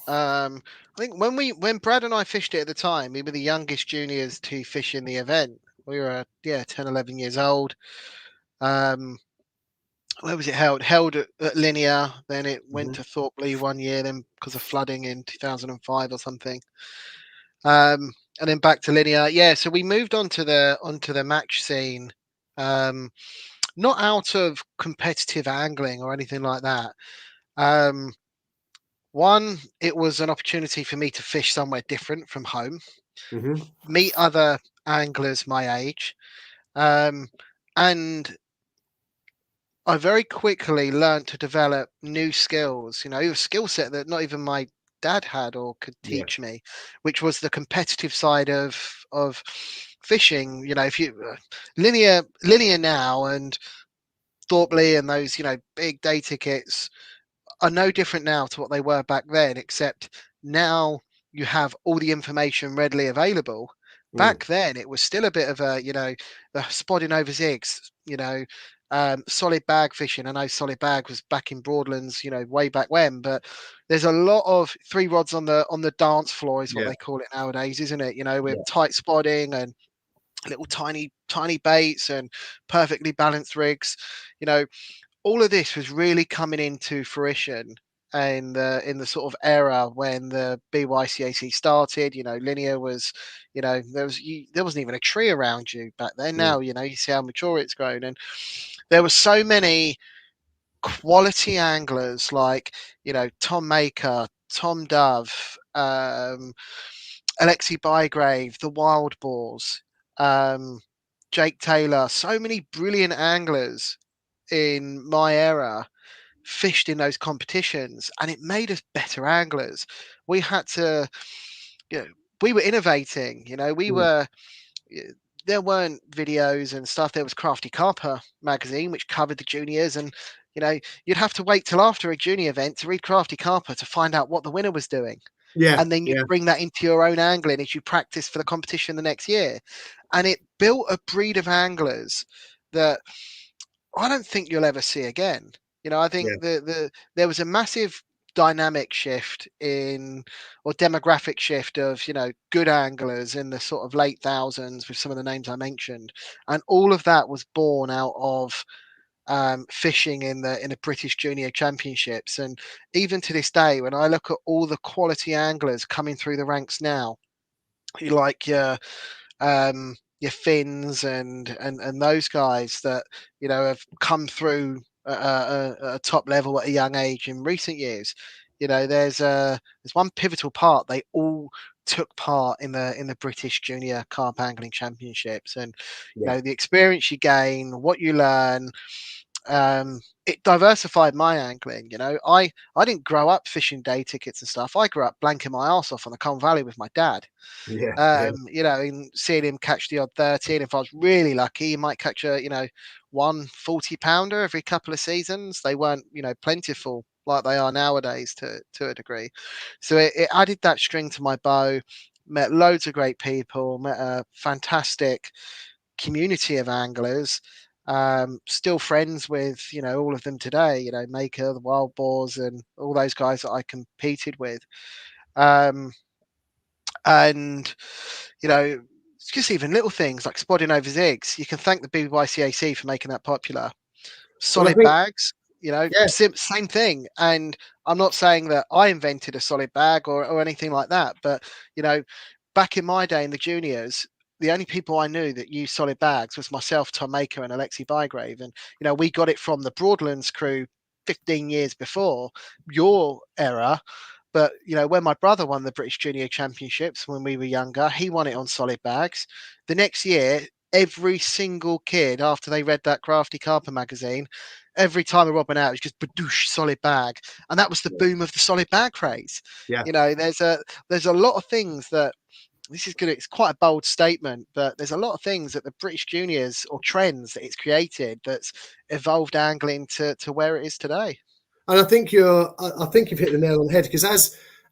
I think when Brad and I fished it at the time, we were the youngest juniors to fish in the event. We were 10, 11 years old. Where was it held? Held at Linear, then it went to Thorpley one year, then because of flooding in 2005 or something. And then back to Linear. Yeah, so we moved onto the match scene. Not out of competitive angling or anything like that. One, it was an opportunity for me to fish somewhere different from home, meet other anglers my age, and I very quickly learned to develop new skills. You know, a skill set that not even my dad had or could teach me, which was the competitive side of fishing. You know, if you linear now and Thorpley and those big day tickets are no different now to what they were back then, except now you have all the information readily available. Back then, it was still a bit of a, the spodding over zigs, solid bag fishing. I know solid bag was back in Broadlands, way back when, but there's a lot of 3 rods on the dance floor is what they call it nowadays, isn't it? With tight spodding and little tiny baits and perfectly balanced rigs. All of this was really coming into fruition in the sort of era when the BYCAC started. Linear was, there wasn't even a tree around you back then. Now, you see how mature it's grown, and there were so many quality anglers like, Tom Maker, Tom Dove, Alexi Bygrave, the Wild Boars, Jake Taylor, so many brilliant anglers in my era fished in those competitions, and it made us better anglers. We had to, we were innovating. We were. There weren't videos and stuff. There was Crafty Carper magazine, which covered the juniors, and you'd have to wait till after a junior event to read Crafty Carper to find out what the winner was doing. And then you bring that into your own angling as you practice for the competition the next year. And it built a breed of anglers that I don't think you'll ever see again. I think there was a massive dynamic shift or demographic shift of good anglers in the sort of late thousands with some of the names I mentioned, and all of that was born out of fishing in the British Junior Championships. And even to this day, when I look at all the quality anglers coming through the ranks now, you like your Finns and those guys that have come through a top level at a young age in recent years. There's one pivotal part. They all took part in the British Junior Carp Angling Championships, and the experience you gain, what you learn. It diversified my angling. I didn't grow up fishing day tickets and stuff. I grew up blanking my ass off on the Colne Valley with my dad. And seeing him catch the odd 13. If I was really lucky, he might catch a, 140-pounder every couple of seasons. They weren't, plentiful like they are nowadays to a degree. So it added that string to my bow, met loads of great people, met a fantastic community of anglers. Still friends with, all of them today, Maker, the Wild Boars, and all those guys that I competed with. And it's just even little things like spodding over zigs. You can thank the BYCAC for making that popular. Well, I Solid think bags. Yeah. Same thing. And I'm not saying that I invented a solid bag or anything like that, but back in my day in the juniors, the only people I knew that used solid bags was myself, Tom Maker, and Alexi Bygrave. And we got it from the Broadlands crew 15 years before your era. But when my brother won the British Junior Championships when we were younger, he won it on solid bags. The next year, every single kid, after they read that Crafty Carper magazine, every time a Robin out, it was just badoosh solid bag, and that was the boom of the solid bag craze. Yeah. There's a lot of things that this is good. It's quite a bold statement, but there's a lot of things that the British Juniors or trends that it's created that's evolved angling to where it is today. And I think I think you've hit the nail on the head, because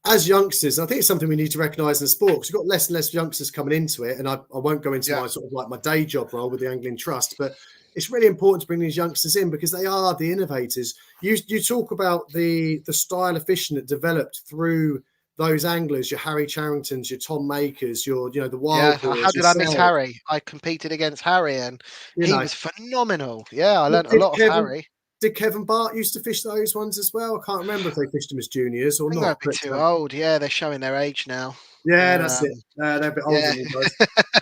as youngsters, I think it's something we need to recognise in the sport, because we've got less and less youngsters coming into it. And I won't go into my sort of like my day job role with the Angling Trust, but it's really important to bring these youngsters in because they are the innovators. You talk about the style of fishing that developed through those anglers, your Harry Charringtons, your Tom Makers, the Wild Yeah, how Boars, did I miss yourself, Harry? I competed against Harry and you he know. was phenomenal. Yeah, I learned a Did lot of Kevin Harry. did Kevin Bart used to fish those ones as well? I can't remember if they fished them as juniors or I think they're a not, bit but too old. Yeah, they're showing their age now. yeah, that's Um, it. They're a bit older yeah. than guys.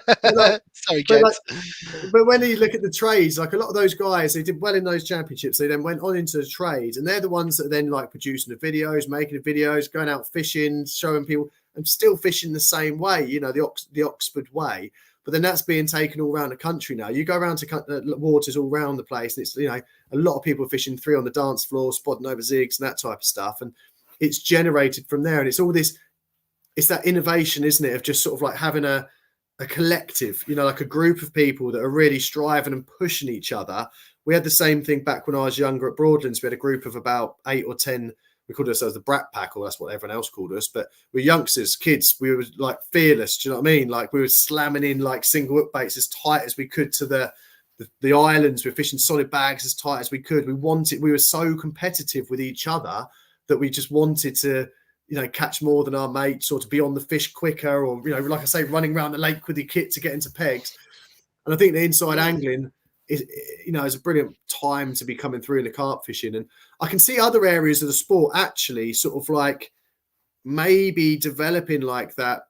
But like, Sorry, but like, gents. but when you look at the trades, like a lot of those guys, they did well in those championships. They then went on into the trades, and they're the ones that are then like producing the videos, making the videos, going out fishing, showing people, and still fishing the same way. The Oxford way. But then that's being taken all around the country now. You go around to waters all around the place, and it's a lot of people fishing 3 on the dance floor, spotting over zigs and that type of stuff, and it's generated from there. And it's all this. It's that innovation, isn't it, of just sort of like having a collective, like a group of people that are really striving and pushing each other. We had the same thing back when I was younger at Broadlands. We had a group of about 8 or 10. We called ourselves the Brat Pack, or that's what everyone else called us. But we're youngsters, kids. We were like fearless. Do you know what I mean? Like we were slamming in like single hook baits as tight as we could to the islands. We were fishing solid bags as tight as we could. We were so competitive with each other that we just wanted to catch more than our mates, or to be on the fish quicker, or like I say, running around the lake with your kit to get into pegs. And I think the inside angling is a brilliant time to be coming through in the carp fishing. And I can see other areas of the sport actually sort of like maybe developing like that.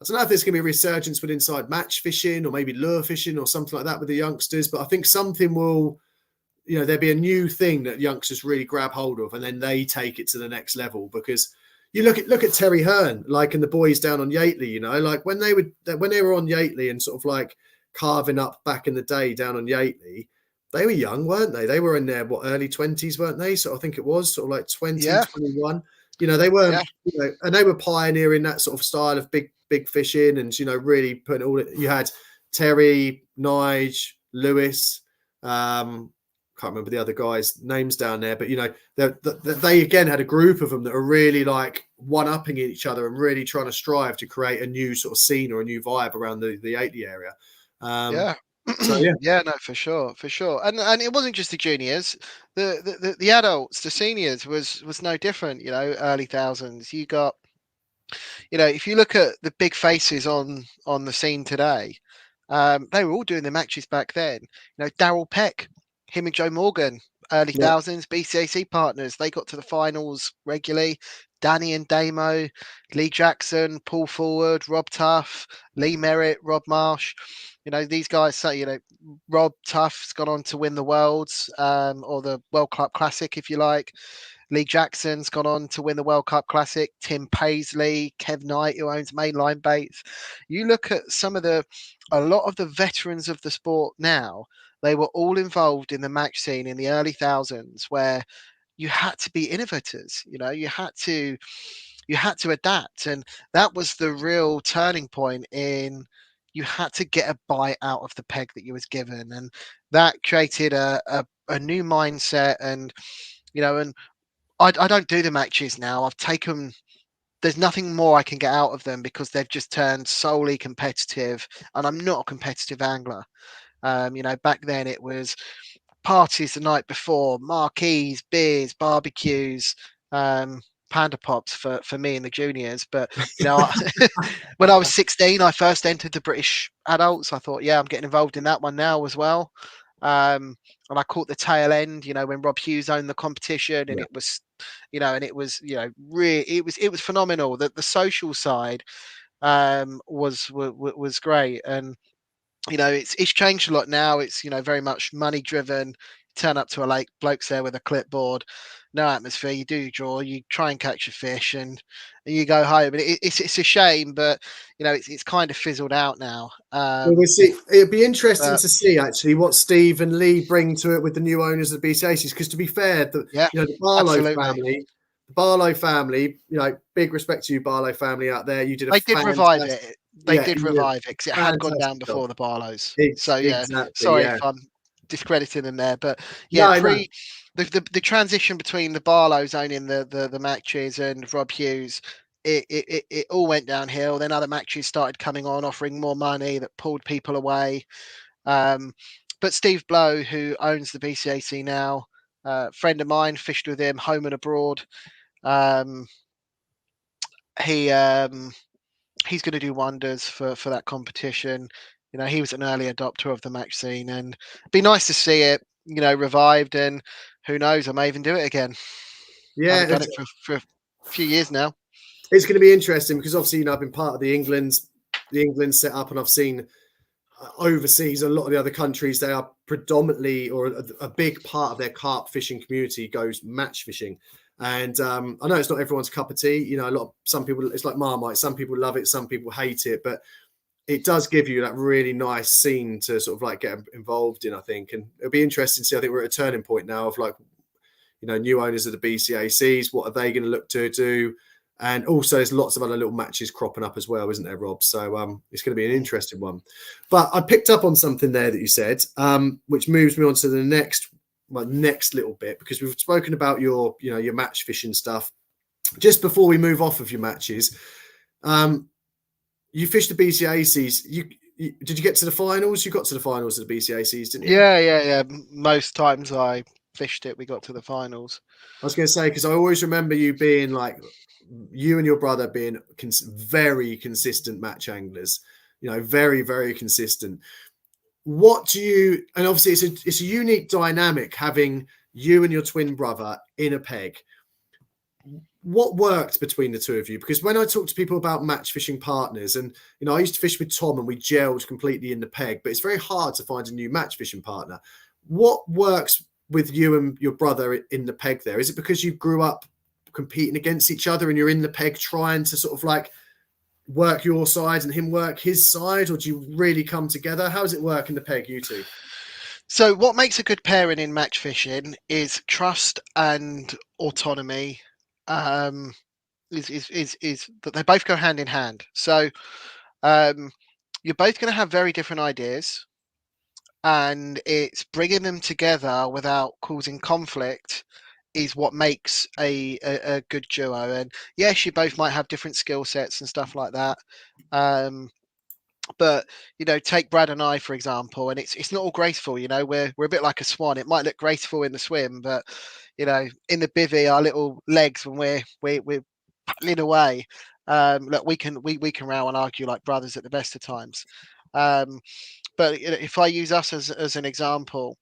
I don't know if there's going to be a resurgence with inside match fishing or maybe lure fishing or something like that with the youngsters, but I think something will, there'll be a new thing that youngsters really grab hold of, and then they take it to the next level. Because you look at Terry Hearn, like, and the boys down on Yateley, like when they were on Yateley and sort of like carving up back in the day down on Yateley, they were young, weren't they? They were in their early 20s, weren't they? So I think it was sort of like 20, 21. They weren't, and they were pioneering that sort of style of big fishing, and really putting all it. You had Terry, Nige, Lewis, can't remember the other guys' names down there, but they again had a group of them that are really like one-upping each other and really trying to strive to create a new sort of scene or a new vibe around the 80 area. So yeah, no, for sure, and it wasn't just the juniors, the adults, the seniors was no different. Early thousands, you got, if you look at the big faces on the scene today, they were all doing the matches back then. Daryl Peck, him and Joe Morgan, early thousands, BCAC partners. They got to the finals regularly. Danny and Damo, Lee Jackson, Paul Forward, Rob Tuff, Lee Merritt, Rob Marsh. These guys say, Rob Tuff's gone on to win the Worlds, or the World Cup Classic, if you like. Lee Jackson's gone on to win the World Cup Classic. Tim Paisley, Kev Knight, who owns Mainline Baits. You look at a lot of the veterans of the sport now, they were all involved in the match scene in the early thousands, where you had to be innovators. You had to adapt, and that was the real turning point in. You had to get a bite out of the peg that you was given, and that created a new mindset. And and I don't do the matches now. I've taken. There's nothing more I can get out of them because they've just turned solely competitive, and I'm not a competitive angler. Back then it was parties the night before, marquees, beers, barbecues, panda pops for me and the juniors. But when I was 16, I first entered the British adults. I thought, yeah, I'm getting involved in that one now as well. And I caught the tail end, when Rob Hughes owned the competition, and Yeah. it was, it was phenomenal. That the social side was great, and it's changed a lot now. It's very much money driven. Turn up to a lake, blokes there with a clipboard, no atmosphere. You do your draw, you try and catch a fish, and you go home. And it's a shame, but it's kind of fizzled out now. Well, we'll see. It'd be interesting But to see actually what Steve and Lee bring to it with the new owners of the BCACs. Because to be fair, yeah, the Barlow absolutely. family, big respect to you, Barlow family out there. You did a They did revive fantastic, it. They yeah, did you did revive it because it a had gone down fantastic job. before the Barlows. So yeah, Exactly, sorry yeah. if I'm discrediting them there, but yeah, No, no. the transition between the Barlows owning the matches and Rob Hughes, it all went downhill. Then other matches started coming on, offering more money that pulled people away. But Steve Blow, who owns the BCAC now, friend of mine, fished with him home and abroad. Um, he he's going to do wonders for that competition. He was an early adopter of the match scene, and it'd be nice to see it, revived. And who knows, I may even do it again. I Yeah, haven't done it for a few years now. it's going to be interesting because obviously, I've been part of the England set up, and I've seen overseas, a lot of the other countries, they are predominantly, or a big part of their carp fishing community goes match fishing. And I know it's not everyone's cup of tea. Some people, it's like Marmite. Some people love it, some people hate it, but it does give you that really nice scene to sort of like get involved in, I think. And it'll be interesting to see. I think we're at a turning point now of like, new owners of the BCACs. What are they going to look to do? And also, there's lots of other little matches cropping up as well, isn't there, Rob? So it's going to be an interesting one. But I picked up on something there that you said, which moves me on to the next little bit, because we've spoken about your match fishing stuff. Just before we move off of your matches, you fished the BCACs. Did you get to the finals? You got to the finals of the BCACs, didn't you? Yeah. Most times I fished it, we got to the finals. I was going to say, because I always remember you being like, you and your brother being very consistent match anglers, very, very consistent. What do you, and obviously it's a unique dynamic having you and your twin brother in a peg. What worked between the two of you? Because when I talk to people about match fishing partners, and I used to fish with Tom and we gelled completely in the peg, but it's very hard to find a new match fishing partner. What works with you and your brother in the peg there? Is it because you grew up competing against each other and you're in the peg trying to sort of like work your side and him work his side, or do you really come together? How does it work in the peg, you two? So what makes a good pairing in match fishing is trust and autonomy. Um, is that they both go hand in hand. So um, you're both going to have very different ideas, and it's bringing them together without causing conflict is what makes a good duo. And yes, you both might have different skill sets and stuff like that. But take Brad and I for example, and it's not all graceful. We're a bit like a swan. It might look graceful in the swim, but in the bivvy, our little legs when we're paddling away, look, we can row and argue like brothers at the best of times. But if I use us as an example,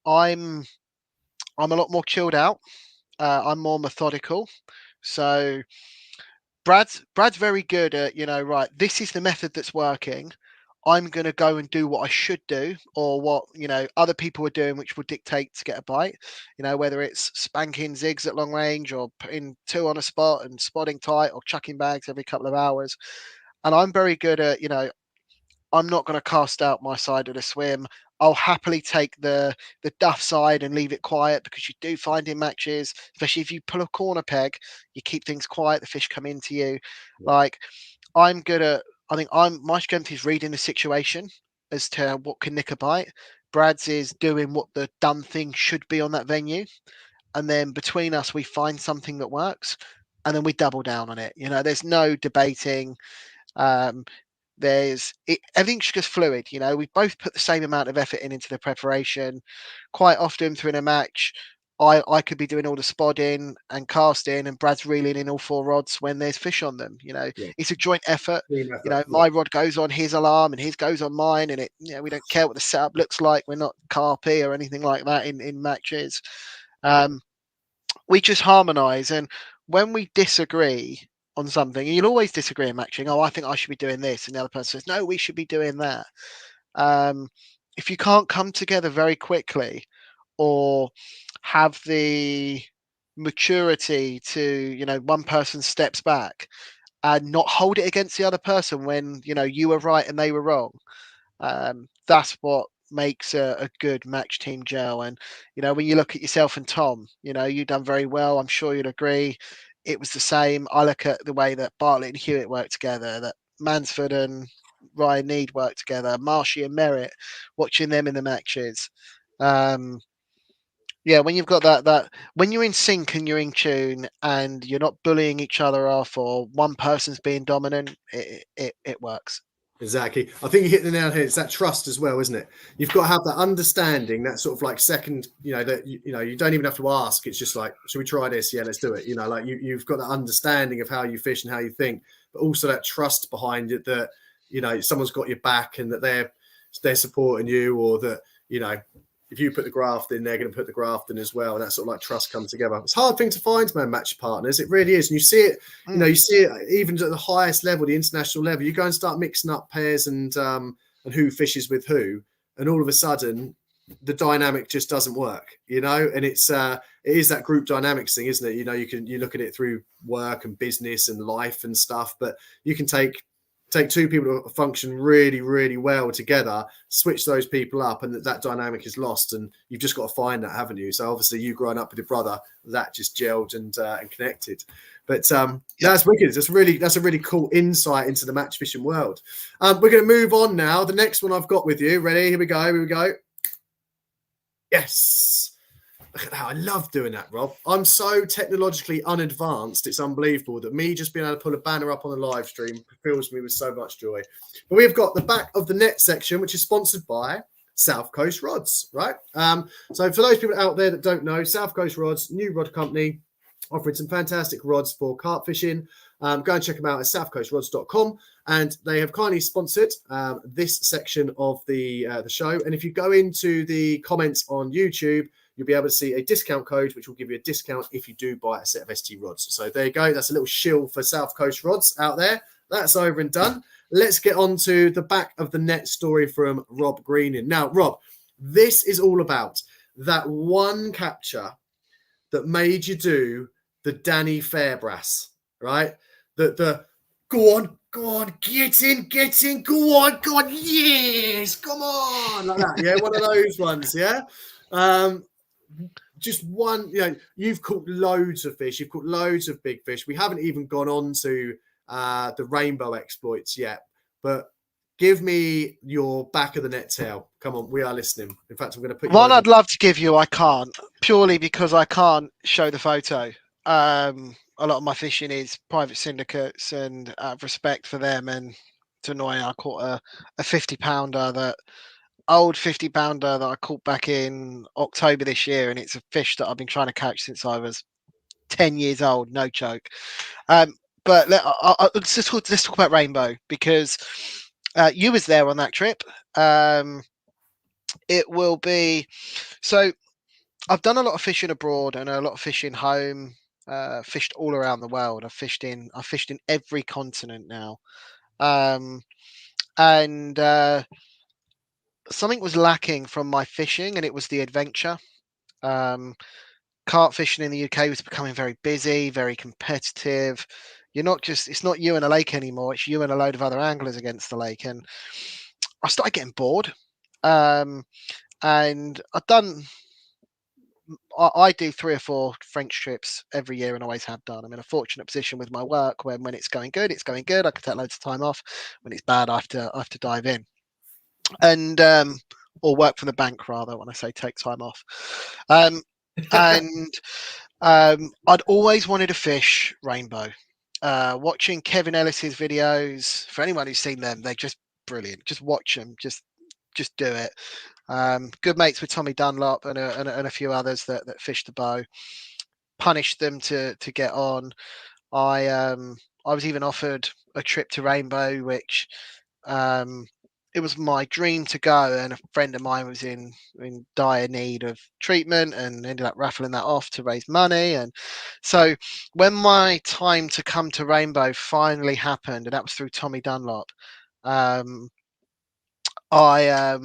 I'm I'm a lot more chilled out. I'm more methodical. So Brad's very good at, right, this is the method that's working. I'm going to go and do what I should do, or what, other people are doing, which will dictate to get a bite, whether it's spanking zigs at long range, or putting two on a spot and spotting tight, or chucking bags every couple of hours. And I'm very good at, I'm not going to cast out my side of the swim. I'll happily take the duff side and leave it quiet, because you do find in matches, especially if you pull a corner peg, you keep things quiet, the fish come into you. Yeah. Like, I'm good at, I think my strength is reading the situation as to what can nick a bite. Brad's is doing what the done thing should be on that venue. And then between us, we find something that works, and then we double down on it. There's no debating. Um, everything's just fluid. We both put the same amount of effort into the preparation. Quite often through in a match, I could be doing all the spodding and casting, and Brad's reeling in all 4 rods when there's fish on them. Yeah. It's a joint effort. Team effort, yeah. My rod goes on his alarm and his goes on mine, and we don't care what the setup looks like. We're not carpy or anything like that in matches. We just harmonise, and when we disagree on something, and you'll always disagree in matching. Oh, I think I should be doing this, and the other person says, no, we should be doing that. If you can't come together very quickly, or have the maturity to, one person steps back and not hold it against the other person when, you were right and they were wrong. That's what makes a good match team gel. And, when you look at yourself and Tom, you've done very well. I'm sure you'd agree. It was the same. I look at the way that Bartlett and Hewitt worked together, that Mansford and Ryan Need worked together, Marshy and Merritt, watching them in the matches. When you've got that when you're in sync and you're in tune and you're not bullying each other off or one person's being dominant, it works. Exactly. I think you hit the nail on the head. It's that trust as well, isn't it? You've got to have that understanding, that sort of like second, that you don't even have to ask. It's just like, should we try this? Yeah, let's do it. Like you've got that understanding of how you fish and how you think, but also that trust behind it that someone's got your back and that they're supporting you, or that if you put the graft in, they're going to put the graft in as well. And that sort of like trust comes together. It's a hard thing to find, man, match partners. It really is. And you see it, you see it even at the highest level, the international level. You go and start mixing up pairs and who fishes with who, and all of a sudden the dynamic just doesn't work, and it is that group dynamics thing, isn't it? You look at it through work and business and life and stuff, but you can take 2 people to function really, really well together, switch those people up, and that dynamic is lost. And you've just got to find that, haven't you? So obviously, you growing up with your brother, that just gelled and connected. But that's wicked. That's a really cool insight into the match fishing world. We're going to move on now. The next one I've got with you. Ready? Here we go. Yes. Look at that. I love doing that, Rob. I'm so technologically unadvanced. It's unbelievable that me just being able to pull a banner up on the live stream fills me with so much joy. But we've got the back of the net section, which is sponsored by South Coast Rods, right? So for those people out there that don't know, South Coast Rods, new rod company, offering some fantastic rods for carp fishing. Go and check them out at southcoastrods.com. And they have kindly sponsored this section of the show. And if you go into the comments on YouTube, you'll be able to see a discount code, which will give you a discount if you do buy a set of ST rods. So there you go. That's a little shill for South Coast Rods out there. That's over and done. Let's get on to the back of the net story from Rob Greening. Now, Rob, this is all about that one capture that made you do the Danny Fairbrass, right? The go on, get in, go on, yes, come on, like that. Yeah, one of those ones, yeah. Just one, you've caught loads of fish. You've caught loads of big fish. We haven't even gone on to the rainbow exploits yet, but give me your back of the net tale. Come on, we are listening. In fact, I'm going to put one I'd love to give you. I can't, purely because I can't show the photo. A lot of my fishing is private syndicates, and out of respect for them and to annoy, I caught a 50-pounder old 50-pounder that I caught back in October this year, and it's a fish that I've been trying to catch since I was 10 years old, no choke. But let's talk about rainbow, because you was there on that trip. It will be so. I've done a lot of fishing abroad and a lot of fishing home. Fished all around the world. I've fished in every continent now, and something was lacking from my fishing, and it was the adventure. Carp fishing in the UK was becoming very busy, very competitive. It's not you and a lake anymore. It's you and a load of other anglers against the lake. And I started getting bored. And I do 3 or 4 French trips every year and always have done. I'm in a fortunate position with my work when it's going good, it's going good. I can take loads of time off. When it's bad, I have to dive in. And or work from the bank, rather, when I say take time off. And I'd always wanted to fish rainbow. Watching Kevin Ellis's videos, for anyone who's seen them, they're just brilliant. Just watch them, just do it. Good mates with Tommy Dunlop and a few others that fished the bow. Punished them to get on. I was even offered a trip to Rainbow, which it was my dream to go, and a friend of mine was in dire need of treatment and ended up raffling that off to raise money. And so when my time to come to Rainbow finally happened, and that was through Tommy Dunlop, um, I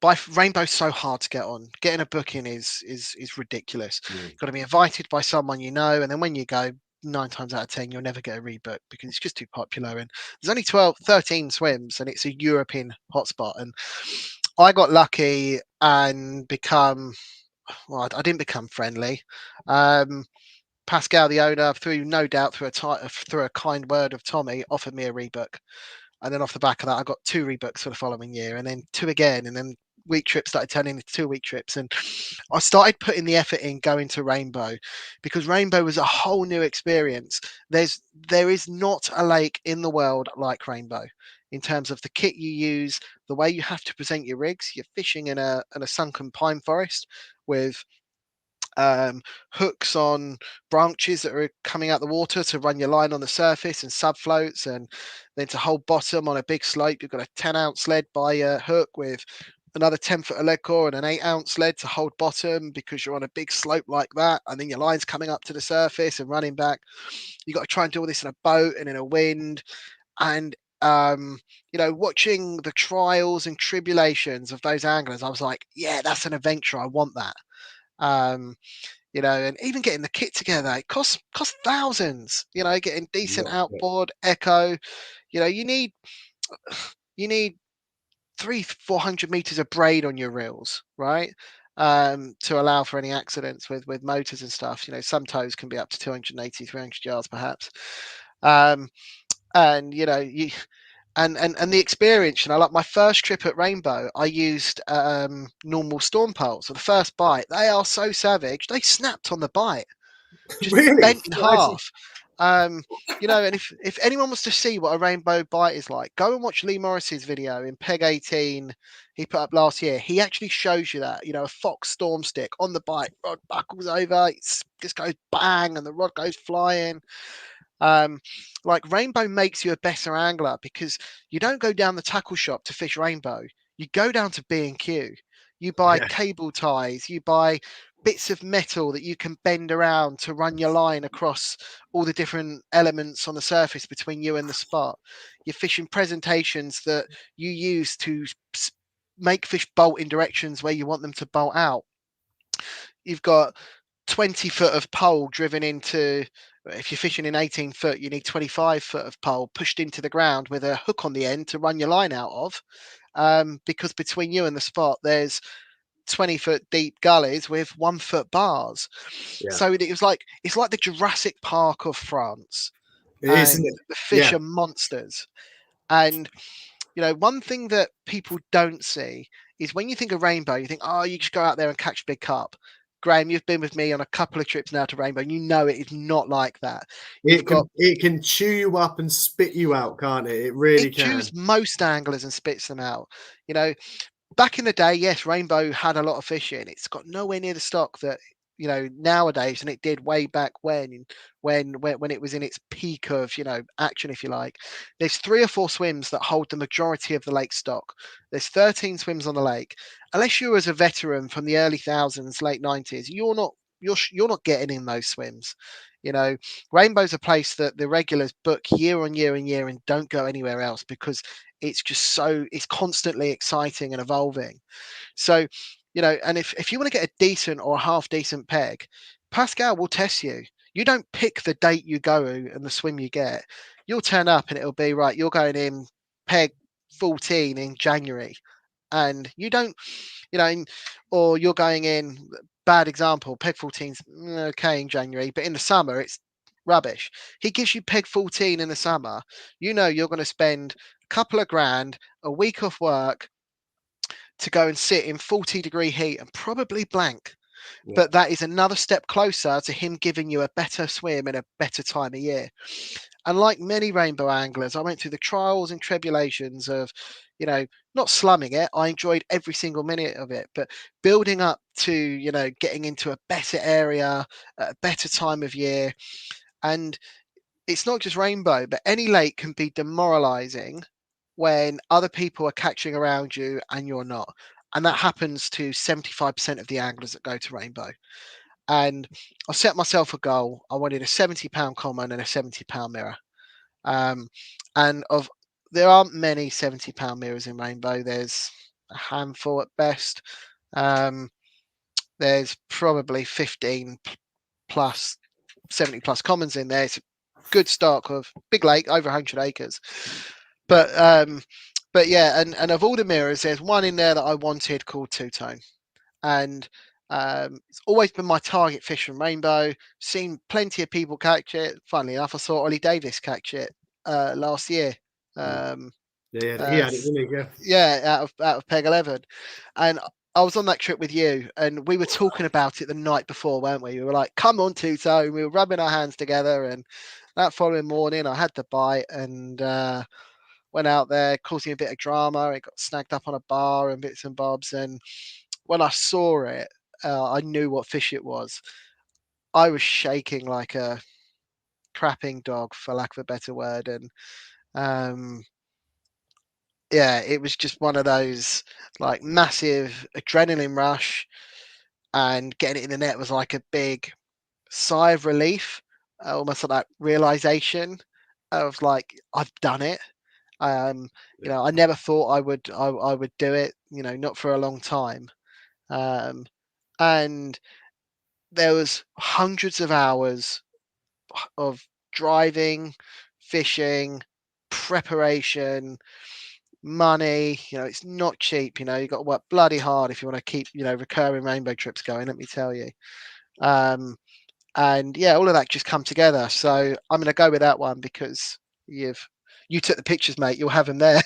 by Rainbow's so hard to get on. Getting a booking is ridiculous. You've got to be invited by someone you know, and then when you go, 9 times out of 10, you'll never get a rebook because it's just too popular. And there's only 13 swims, and it's a European hotspot. And I got lucky and well, I didn't become friendly. Pascal, the owner, no doubt through a kind word of Tommy, offered me a rebook. And then off the back of that, I got 2 rebooks for the following year, and then 2 again, and then week trips started turning into 2-week trips. And I started putting the effort in going to Rainbow because Rainbow was a whole new experience. There is not a lake in the world like Rainbow in terms of the kit you use, the way you have to present your rigs. You're fishing in a sunken pine forest with hooks on branches that are coming out the water to run your line on the surface and sub floats, and then to hold bottom on a big slope you've got a 10-ounce lead by a hook with another 10 foot of lead core and an 8-ounce lead to hold bottom because you're on a big slope like that, and then your line's coming up to the surface and running back. You've got to try and do all this in a boat and in a wind. And watching the trials and tribulations of those anglers, I was like, yeah, that's an adventure, I want that. And even getting the kit together, it costs thousands. Getting decent outboard, echo. You need 300-400 meters of braid on your reels, right? To allow for any accidents with motors and stuff. Some tows can be up to 280, 300 yards perhaps. And you and the experience, like my first trip at Rainbow, I used normal storm poles. So the first bite, they are so savage, they snapped on the bite, just Really? bent in half. And if anyone wants to see what a rainbow bite is like, go and watch Lee Morris's video in Peg 18 he put up last year. He actually shows you that, a Fox storm stick on the bite, rod buckles over, it just goes bang and the rod goes flying. Like Rainbow makes you a better angler because you don't go down the tackle shop to fish Rainbow. You go down to B&Q. You buy cable ties. You buy bits of metal that you can bend around to run your line across all the different elements on the surface between you and the spot. You're fishing presentations that you use to make fish bolt in directions where you want them to bolt out. You've got 20 foot of pole driven into, if you're fishing in 18 foot, you need 25 foot of pole pushed into the ground with a hook on the end to run your line out of. Because between you and the spot, there's 20 foot deep gullies with 1 foot bars. So it's like the Jurassic Park of France. It is, isn't it? The fish are monsters. And one thing that people don't see is when you think of Rainbow, you think, oh, you just go out there and catch big carp. Graham, you've been with me on a couple of trips now to Rainbow, and it is not like that. It can chew you up and spit you out, can't it? It really can. It chews most anglers and spits them out. Back in the day, yes, Rainbow had a lot of fish in. It's got nowhere near the stock that nowadays, and it did way back when it was in its peak of action, if you like. There's 3 or 4 swims that hold the majority of the lake stock. There's 13 swims on the lake. Unless you're as a veteran from the early thousands, late 90s, you're not getting in those swims. Rainbow's a place that the regulars book year on year and year and don't go anywhere else because it's just it's constantly exciting and evolving. So and if you want to get a decent or a half decent peg, Pascal will test you. You don't pick the date you go and the swim you get. You'll turn up and it'll be right. You're going in peg 14 in January, and you don't, or you're going in. Bad example. Peg 14's okay in January, but in the summer it's rubbish. He gives you peg 14 in the summer. You're going to spend a couple of grand, a week off work, to go and sit in 40-degree heat and probably blank. But that is another step closer to him giving you a better swim in a better time of year. And like many rainbow anglers, I went through the trials and tribulations of, not slumming it. I enjoyed every single minute of it, but building up to, getting into a better area at a better time of year. And it's not just rainbow, but any lake can be demoralizing when other people are catching around you and you're not. And that happens to 75% of the anglers that go to rainbow. And I set myself a goal. I wanted a £70 common and a £70 mirror. Um, and there aren't many £70 mirrors in rainbow. There's a handful at best. There's probably 15 plus 70 plus commons in there. It's a good stock of big lake, over 100 acres. But yeah, and of all the mirrors, there's one in there that I wanted called Two Tone, and it's always been my target fish from rainbow. Seen plenty of people catch it. Funnily enough, I saw Ollie Davis catch it last year. Yeah, he had it, didn't he? Yeah, out of Peg 11, and I was on that trip with you, and we were talking about it the night before, weren't we? We were like, "Come on, Tuto!" We were rubbing our hands together, and that following morning, I had the bite and went out there, causing a bit of drama. It got snagged up on a bar and bits and bobs. And when I saw it, I knew what fish it was. I was shaking like a crapping dog, for lack of a better word, and yeah, it was just one of those like massive adrenaline rush, and getting it in the net was like a big sigh of relief, almost like that realization of like I've done it. I never thought I would do it. Not for a long time, and there was hundreds of hours of driving, fishing, preparation, money. It's not cheap. You got to work bloody hard if you want to keep recurring rainbow trips going, let me tell you. And yeah, all of that just come together. So I'm going to go with that one because you took the pictures, mate. You'll have them there.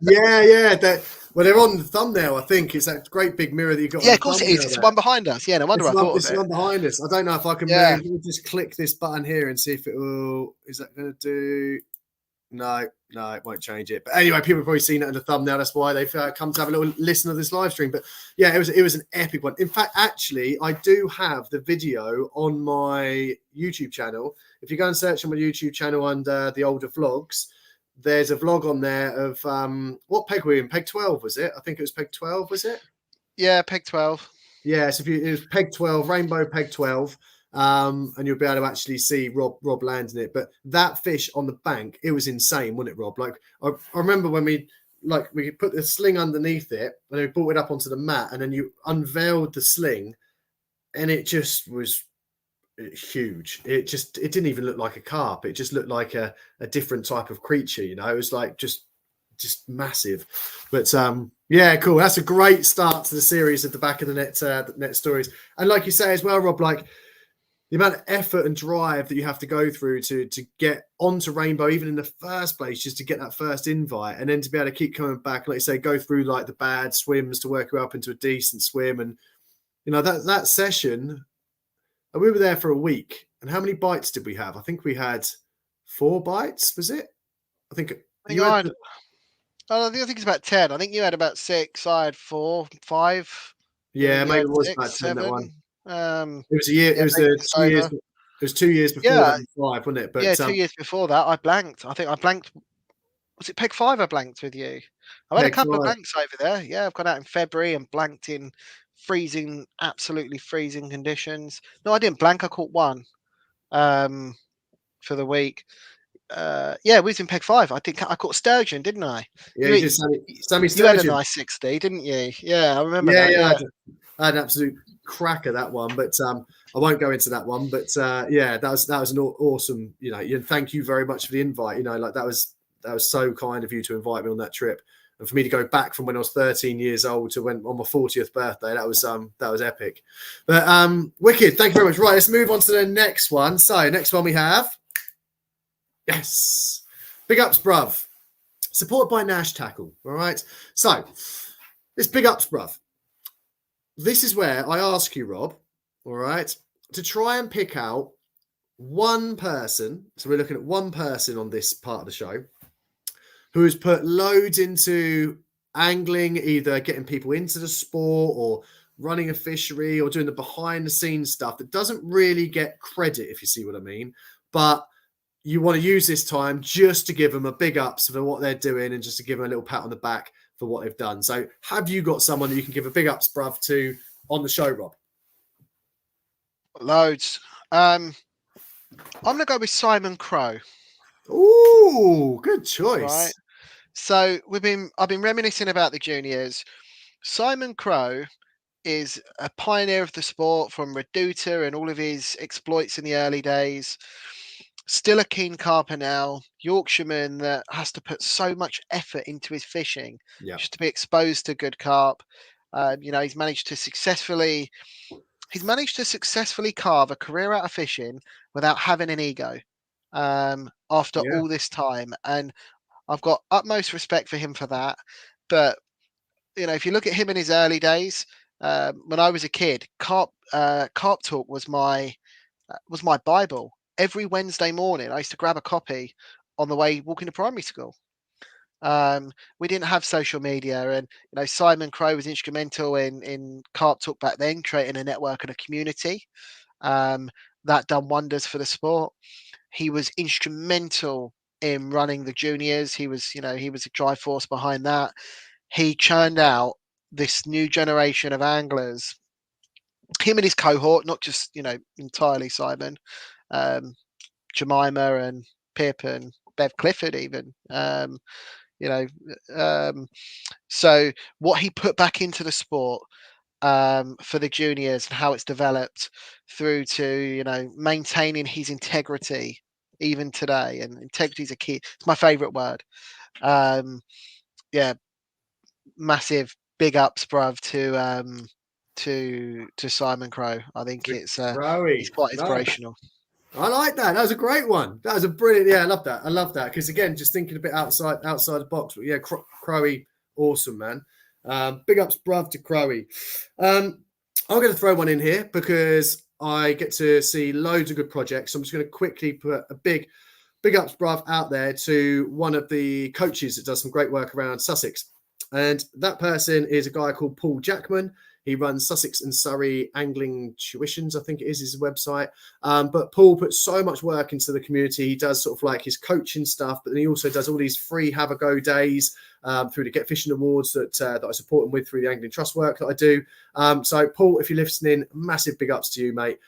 Yeah. Well, they're on the thumbnail. I think it's that great big mirror that you got. Yeah, On of the course it thumbnail is. It's the there. one behind us. Yeah, no wonder I thought It's of the it. one behind us. I don't know if I can Yeah. move. We'll just click this button here and see if it will. Is that going to do? No, it won't change it. But anyway, people have probably seen it in the thumbnail. That's why they've come to have a little listen of this live stream. But yeah, it was an epic one. In fact, actually, I do have the video on my YouTube channel. If you go and search on my YouTube channel under the older vlogs, there's a vlog on there of what peg were we in? Peg 12, was it? I think it was peg 12, was it? Yeah, peg 12. Yeah, so it was peg 12, rainbow peg 12. And you'll be able to actually see Rob landing it. But that fish on the bank, it was insane, wasn't it, Rob? Like I remember when we put the sling underneath it and we brought it up onto the mat, and then you unveiled the sling, and it just was huge. It didn't even look like a carp. It just looked like a different type of creature. It was like just massive. But yeah, cool. That's a great start to the series of the back of the net stories. And like you say as well, Rob, like the amount of effort and drive that you have to go through to get onto Rainbow, even in the first place, just to get that first invite, and then to be able to keep coming back, like you say, go through like the bad swims to work you up into a decent swim. And that session, we were there for a week. And how many bites did we have? I think we had 4 bites. Was it? I think I think it's about 10. I think you had about 6. I had 4, 5. Yeah, maybe it was 6, about 10, 7. that one. It was a year. Yeah, it was the 2 years. It was 2 years before yeah, that, 5, wasn't it? But yeah, 2 years before that, I blanked. I think I blanked. Was it peg 5 I blanked with you? I've had a peg couple 5. of blanks over there. Yeah, I've gone out in February and blanked in absolutely freezing conditions. No, I didn't blank. I caught one for the week. Yeah, we was in peg 5. I caught sturgeon, didn't I? Yeah, you did Sammy You had a Sturgeon. nice 60, didn't you? Yeah, I remember Yeah, that. Yeah. I had an absolute cracker that one, but I won't go into that one. But yeah, that was an awesome. Thank you very much for the invite. Like that was so kind of you to invite me on that trip, and for me to go back from when I was 13 years old to when on my 40th birthday. That was epic. But wicked. Thank you very much. Right, let's move on to the next one. So next one we have. Yes, big ups, bruv. Supported by Nash Tackle. All right. So this big ups, bruv. This is where I ask you, Rob, all right, to try and pick out one person, so we're looking at one person on this part of the show who has put loads into angling, either getting people into the sport or running a fishery or doing the behind the scenes stuff that doesn't really get credit, if you see what I mean. But you want to use this time just to give them a big ups for what they're doing and just to give them a little pat on the back for what they've done. So have you got someone that you can give a big ups, bruv, to on the show, Rob? Loads. I'm gonna go with Simon Crow. Ooh, good Right. choice. So I've been reminiscing about the juniors. Simon Crow is a pioneer of the sport from Reduta and all of his exploits in the early days. Still a keen carper now, Yorkshireman that has to put so much effort into his fishing Yeah. just to be exposed to good carp. He's managed to successfully carve a career out of fishing without having an ego. After Yeah. all this time, and I've got utmost respect for him for that. But if you look at him in his early days, when I was a kid, Carp Talk was my Bible. Every Wednesday morning, I used to grab a copy on the way walking to primary school. We didn't have social media, and Simon Crow was instrumental in Carp Talk back then, creating a network and a community um, that done wonders for the sport. He was instrumental in running the juniors. He was a drive force behind that. He churned out this new generation of anglers. Him and his cohort, not just entirely Simon, um, Jemima and Pip and Bev Clifford, even. You know, um, so what he put back into the sport for the juniors and how it's developed through to maintaining his integrity even today, and integrity is a key. It's my favorite word. Um, yeah, massive big ups, bruv, to Simon Crow. I think To he's Crowy. quite No, inspirational. I like that. That was a great one. That was a brilliant. Yeah, I love that. I love that because again, just thinking a bit outside the box. But yeah, Crowy, awesome man. Big ups, bruv, to Crowy. I'm going to throw one in here because I get to see loads of good projects. So I'm just going to quickly put a big ups, bruv, out there to one of the coaches that does some great work around Sussex. And that person is a guy called Paul Jackman. He runs Sussex and Surrey Angling Tuitions, I think it is his website. But Paul puts so much work into the community. He does sort of like his coaching stuff, but then he also does all these free have a go days through the Get Fishing Awards that I support him with through the Angling Trust work that I do. So Paul, if you're listening, massive big ups to you, mate.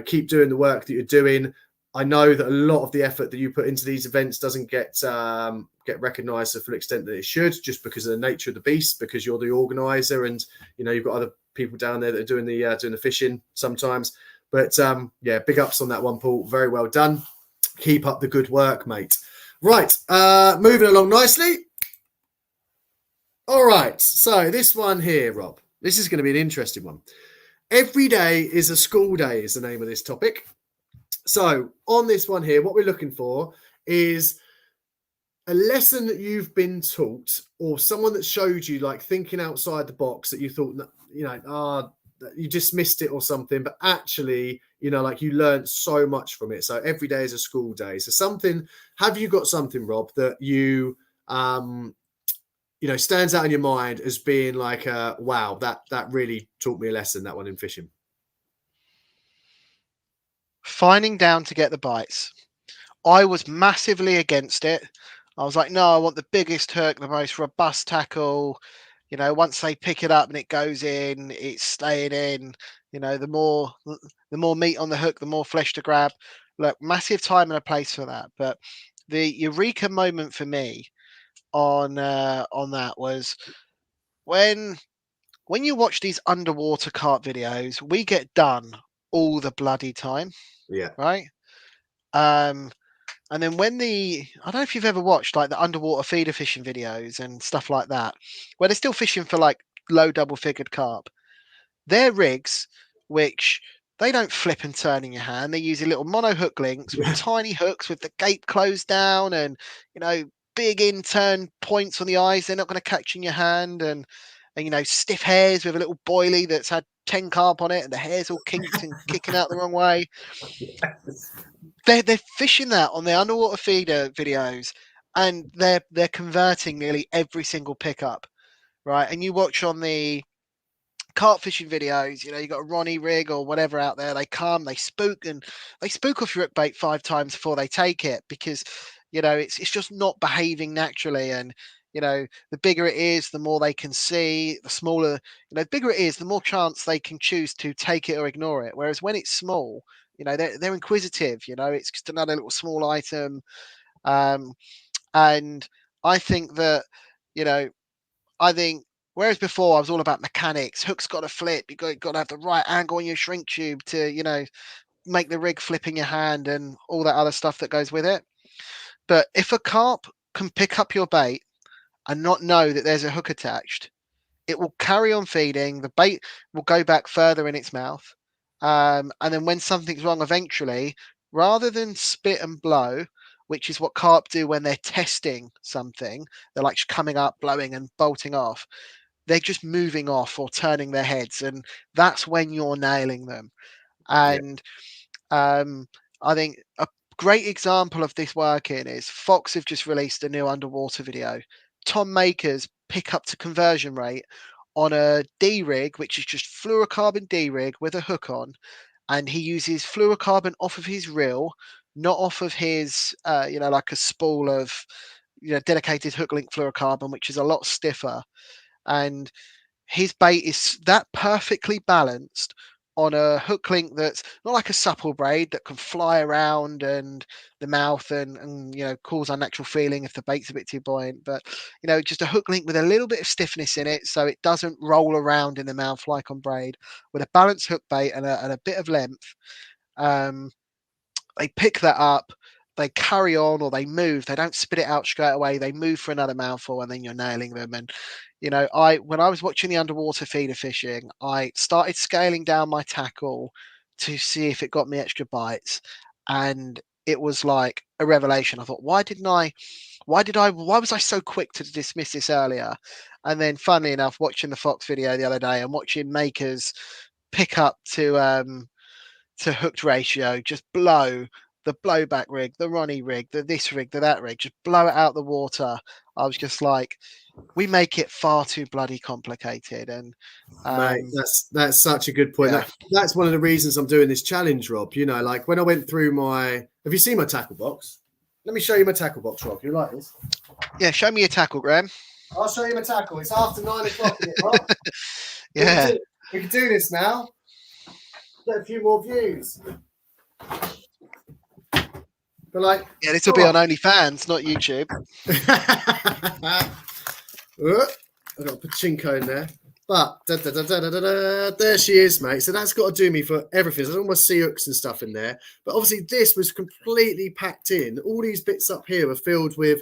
Keep doing the work that you're doing. I know that a lot of the effort that you put into these events doesn't get recognised to the full extent that it should, just because of the nature of the beast. Because you're the organizer, and you've got other people down there that are doing the fishing sometimes. But big ups on that one, Paul. Very well done. Keep up the good work, mate. Right, moving along nicely. All right, so this one here, Rob. This is going to be an interesting one. Every day is a school day is the name of this topic. So on this one here, what we're looking for is a lesson that you've been taught or someone that showed you like thinking outside the box that you thought, you dismissed it or something, but actually, like you learned so much from it. So every day is a school day. So have you got something, Rob, that you, stands out in your mind as being like, wow, that really taught me a lesson, that one in fishing? Finding down to get the bites. I was massively against it. I was like, no, I want the biggest hook, the most robust tackle. Once they pick it up and it goes in, it's staying in. The more meat on the hook, the more flesh to grab. Look, massive time and a place for that. But the eureka moment for me on that was when you watch these underwater carp videos, we get done all the bloody time, Yeah. right? And then I don't know if you've ever watched like the underwater feeder fishing videos and stuff like that, where they're still fishing for like low double figured carp. They're rigs which they don't flip and turn in your hand. They're using little mono hook links with tiny hooks with the gape closed down and, big in turn points on the eyes. They're not going to catch in your hand. And and stiff hairs with a little boilie that's had 10 carp on it, and the hair's all kinked and kicking out the wrong way. They're fishing that on their underwater feeder videos, and they're converting nearly every single pickup, right? And you watch on the carp fishing videos, you got a Ronnie rig or whatever out there. They come, they spook off your hook bait 5 times before they take it, because it's just not behaving naturally. And the bigger it is, the more they can see. The smaller, the bigger it is, the more chance they can choose to take it or ignore it. Whereas when it's small, they're inquisitive. It's just another little small item. And I think that, I think whereas before I was all about mechanics, hook's got to flip, you got to have the right angle on your shrink tube to, make the rig flip in your hand and all that other stuff that goes with it. But if a carp can pick up your bait and not know that there's a hook attached, it will carry on feeding. The bait will go back further in its mouth. And then when something's wrong, eventually, rather than spit and blow, which is what carp do when they're testing something, they're like coming up, blowing and bolting off. They're just moving off or turning their heads. And that's when you're nailing them. And I think a great example of this working is Fox have just released a new underwater video. Tom Maker's pick up to conversion rate on a D rig, which is just fluorocarbon D rig with a hook on, and he uses fluorocarbon off of his reel, not off of his, like a spool of, dedicated hook link fluorocarbon, which is a lot stiffer. And his bait is that perfectly balanced on a hook link that's not like a supple braid that can fly around and the mouth and cause unnatural feeling if the bait's a bit too buoyant, but just a hook link with a little bit of stiffness in it so it doesn't roll around in the mouth like on braid, with a balanced hook bait and a bit of length. They pick that up, they carry on, or they move. They don't spit it out straight away. They move for another mouthful, and then you're nailing them. And when I was watching the underwater feeder fishing, I started scaling down my tackle to see if it got me extra bites, and it was like a revelation. I thought, why was I so quick to dismiss this earlier? And then, funnily enough, watching the Fox video the other day and watching Makers pick up to hooked ratio, just blow the blowback rig, the Ronnie rig, the this rig, the that rig, just blow it out the water. I was just like, we make it far too bloody complicated. And mate, that's such a good point. Yeah. That's one of the reasons I'm doing this challenge, Rob. Like when I went through have you seen my tackle box? Let me show you my tackle box, Rob. You like this? Yeah, show me your tackle, Graham. I'll show you my tackle. It's after 9 o'clock, isn't it, Rob? Yeah. We can do this now. Get a few more views. But this will be on OnlyFans, not YouTube. I've got a pachinko in there. But there she is, mate. So that's got to do me for everything. There's all my sea hooks and stuff in there. But obviously this was completely packed in. All these bits up here were filled with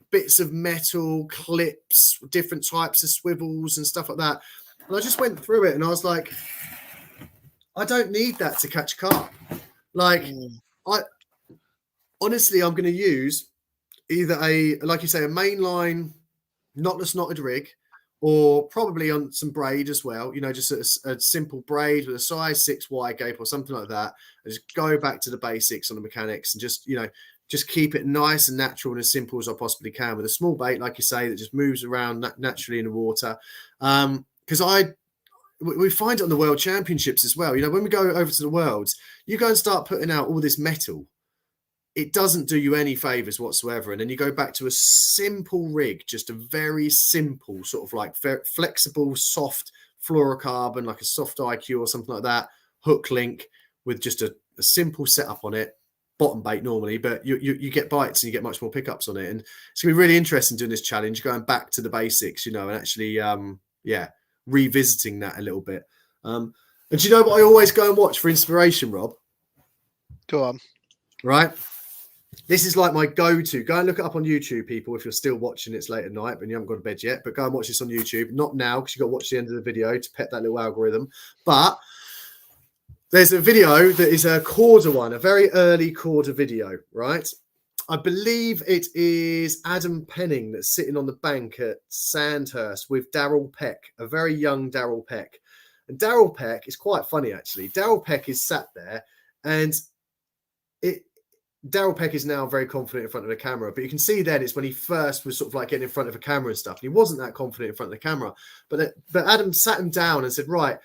bits of metal, clips, different types of swivels and stuff like that. And I just went through it and I was like, I don't need that to catch carp. Honestly, I'm going to use either like you say, a mainline knotless knotted rig, or probably on some braid as well. Just a simple braid with a size 6 wide gape or something like that. And just go back to the basics on the mechanics and just keep it nice and natural and as simple as I possibly can with a small bait, like you say, that just moves around naturally in the water. Because we find it on the World Championships as well. When we go over to the Worlds, you go and start putting out all this metal, it doesn't do you any favors whatsoever. And then you go back to a simple rig, just a very simple sort of like flexible, soft fluorocarbon, like a soft IQ or something like that, hook link with just a simple setup on it, bottom bait normally, but you get bites and you get much more pickups on it. And it's gonna be really interesting doing this challenge, going back to the basics, and actually, revisiting that a little bit. And do you know what I always go and watch for inspiration, Rob? Go on. Right? This is like my go-to. Go and look it up on YouTube, people, if you're still watching. It's late at night and you haven't gone to bed yet, but go and watch this on YouTube. Not now, because you've got to watch the end of the video to pet that little algorithm. But there's a video that is a Corda one, a very early Corda video, right? I believe it is Adam Penning that's sitting on the bank at Sandhurst with Daryl Peck, a very young Daryl Peck. And Daryl Peck is quite funny, actually. Daryl Peck is sat there, and Daryl Peck is now very confident in front of the camera, but you can see then it's when he first was sort of like getting in front of a camera and stuff. And he wasn't that confident in front of the camera. But Adam sat him down and said, right,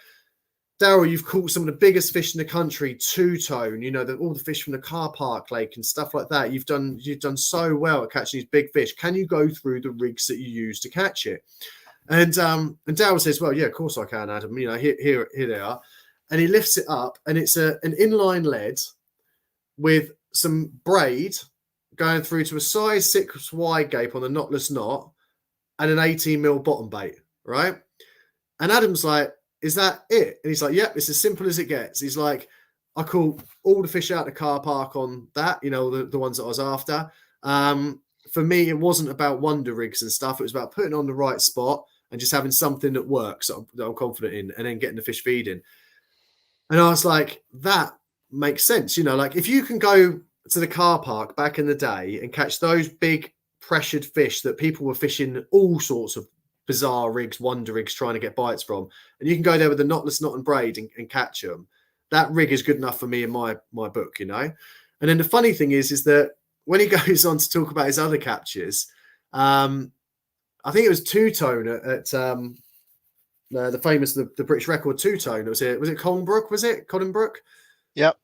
Daryl, you've caught some of the biggest fish in the country, two-tone, you know, all the fish from the car park lake and stuff like that. You've done so well at catching these big fish. Can you go through the rigs that you use to catch it? And Daryl says, well, yeah, of course I can, Adam. You know, here they are. And he lifts it up, and it's an inline lead with some braid going through to a size 6 wide gape on the knotless knot and an 18mm bottom bait, right? And Adam's like, is that it? And he's like, yep, it's as simple as it gets. He's like, I caught all the fish out the car park on that, you know, the ones that I was after. For me, it wasn't about wonder rigs and stuff. It was about putting on the right spot and just having something that works that I'm confident in, and then getting the fish feeding. And I was like, that makes sense. You know, like if you can go to the car park back in the day and catch those big pressured fish that people were fishing all sorts of bizarre rigs, wonder rigs, trying to get bites from, and you can go there with a knotless knot and braid and catch them, that rig is good enough for me in my book, you know. And then the funny thing is that when he goes on to talk about his other captures, I think it was two-tone at the famous the British record two-tone. Was it Colnbrook? Was it Colnbrook? Yep.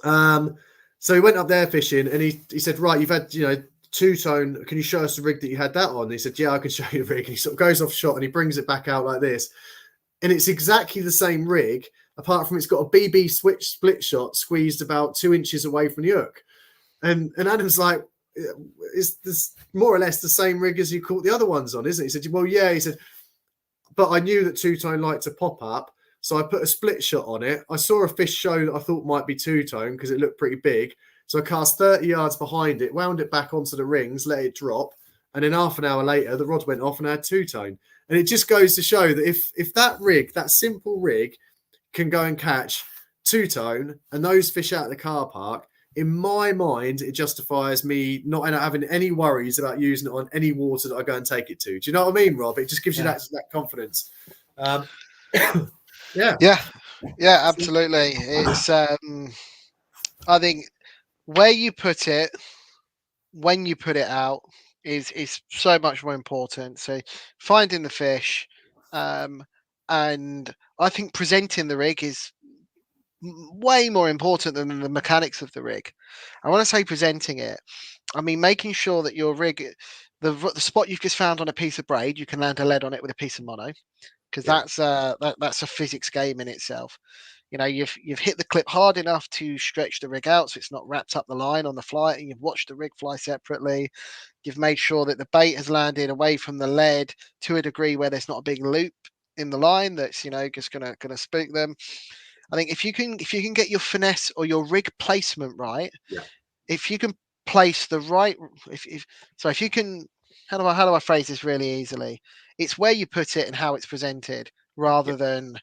So he went up there fishing, and he said, right, you've had, you know, two-tone, can you show us the rig that you had that on? And he said, yeah, I can show you the rig. And he sort of goes off shot and he brings it back out like this, and it's exactly the same rig, apart from it's got a BB switch split shot squeezed about 2 inches away from the hook. And Adam's like, is this more or less the same rig as you caught the other ones on, isn't it? He said, well, yeah. He said, but I knew that two-tone liked to pop up, so I put a split shot on it. I saw a fish show that I thought might be two-tone because it looked pretty big. So I cast 30 yards behind it, wound it back onto the rings, let it drop. And then half an hour later, the rod went off and I had two-tone. And it just goes to show that if that rig, that simple rig, can go and catch two-tone and those fish out of the car park, in my mind, it justifies me not having any worries about using it on any water that I go and take it to. Do you know what I mean, Rob? It just gives you that confidence. Yeah, absolutely. It's I think where you put it, when you put it out, is so much more important. So finding the fish, and I think presenting the rig is way more important than the mechanics of the rig. I want to say presenting it, I mean making sure that your rig, the spot you've just found on a piece of braid, you can land a lead on it with a piece of mono, because that's a physics game in itself. You know, you've hit the clip hard enough to stretch the rig out so it's not wrapped up the line on the fly, and you've watched the rig fly separately. You've made sure that the bait has landed away from the lead to a degree where there's not a big loop in the line that's, you know, just gonna spook them. I think if you can get your finesse or your rig placement right, if you can place the right, if you can, how do I phrase this really easily? It's where you put it and how it's presented, rather than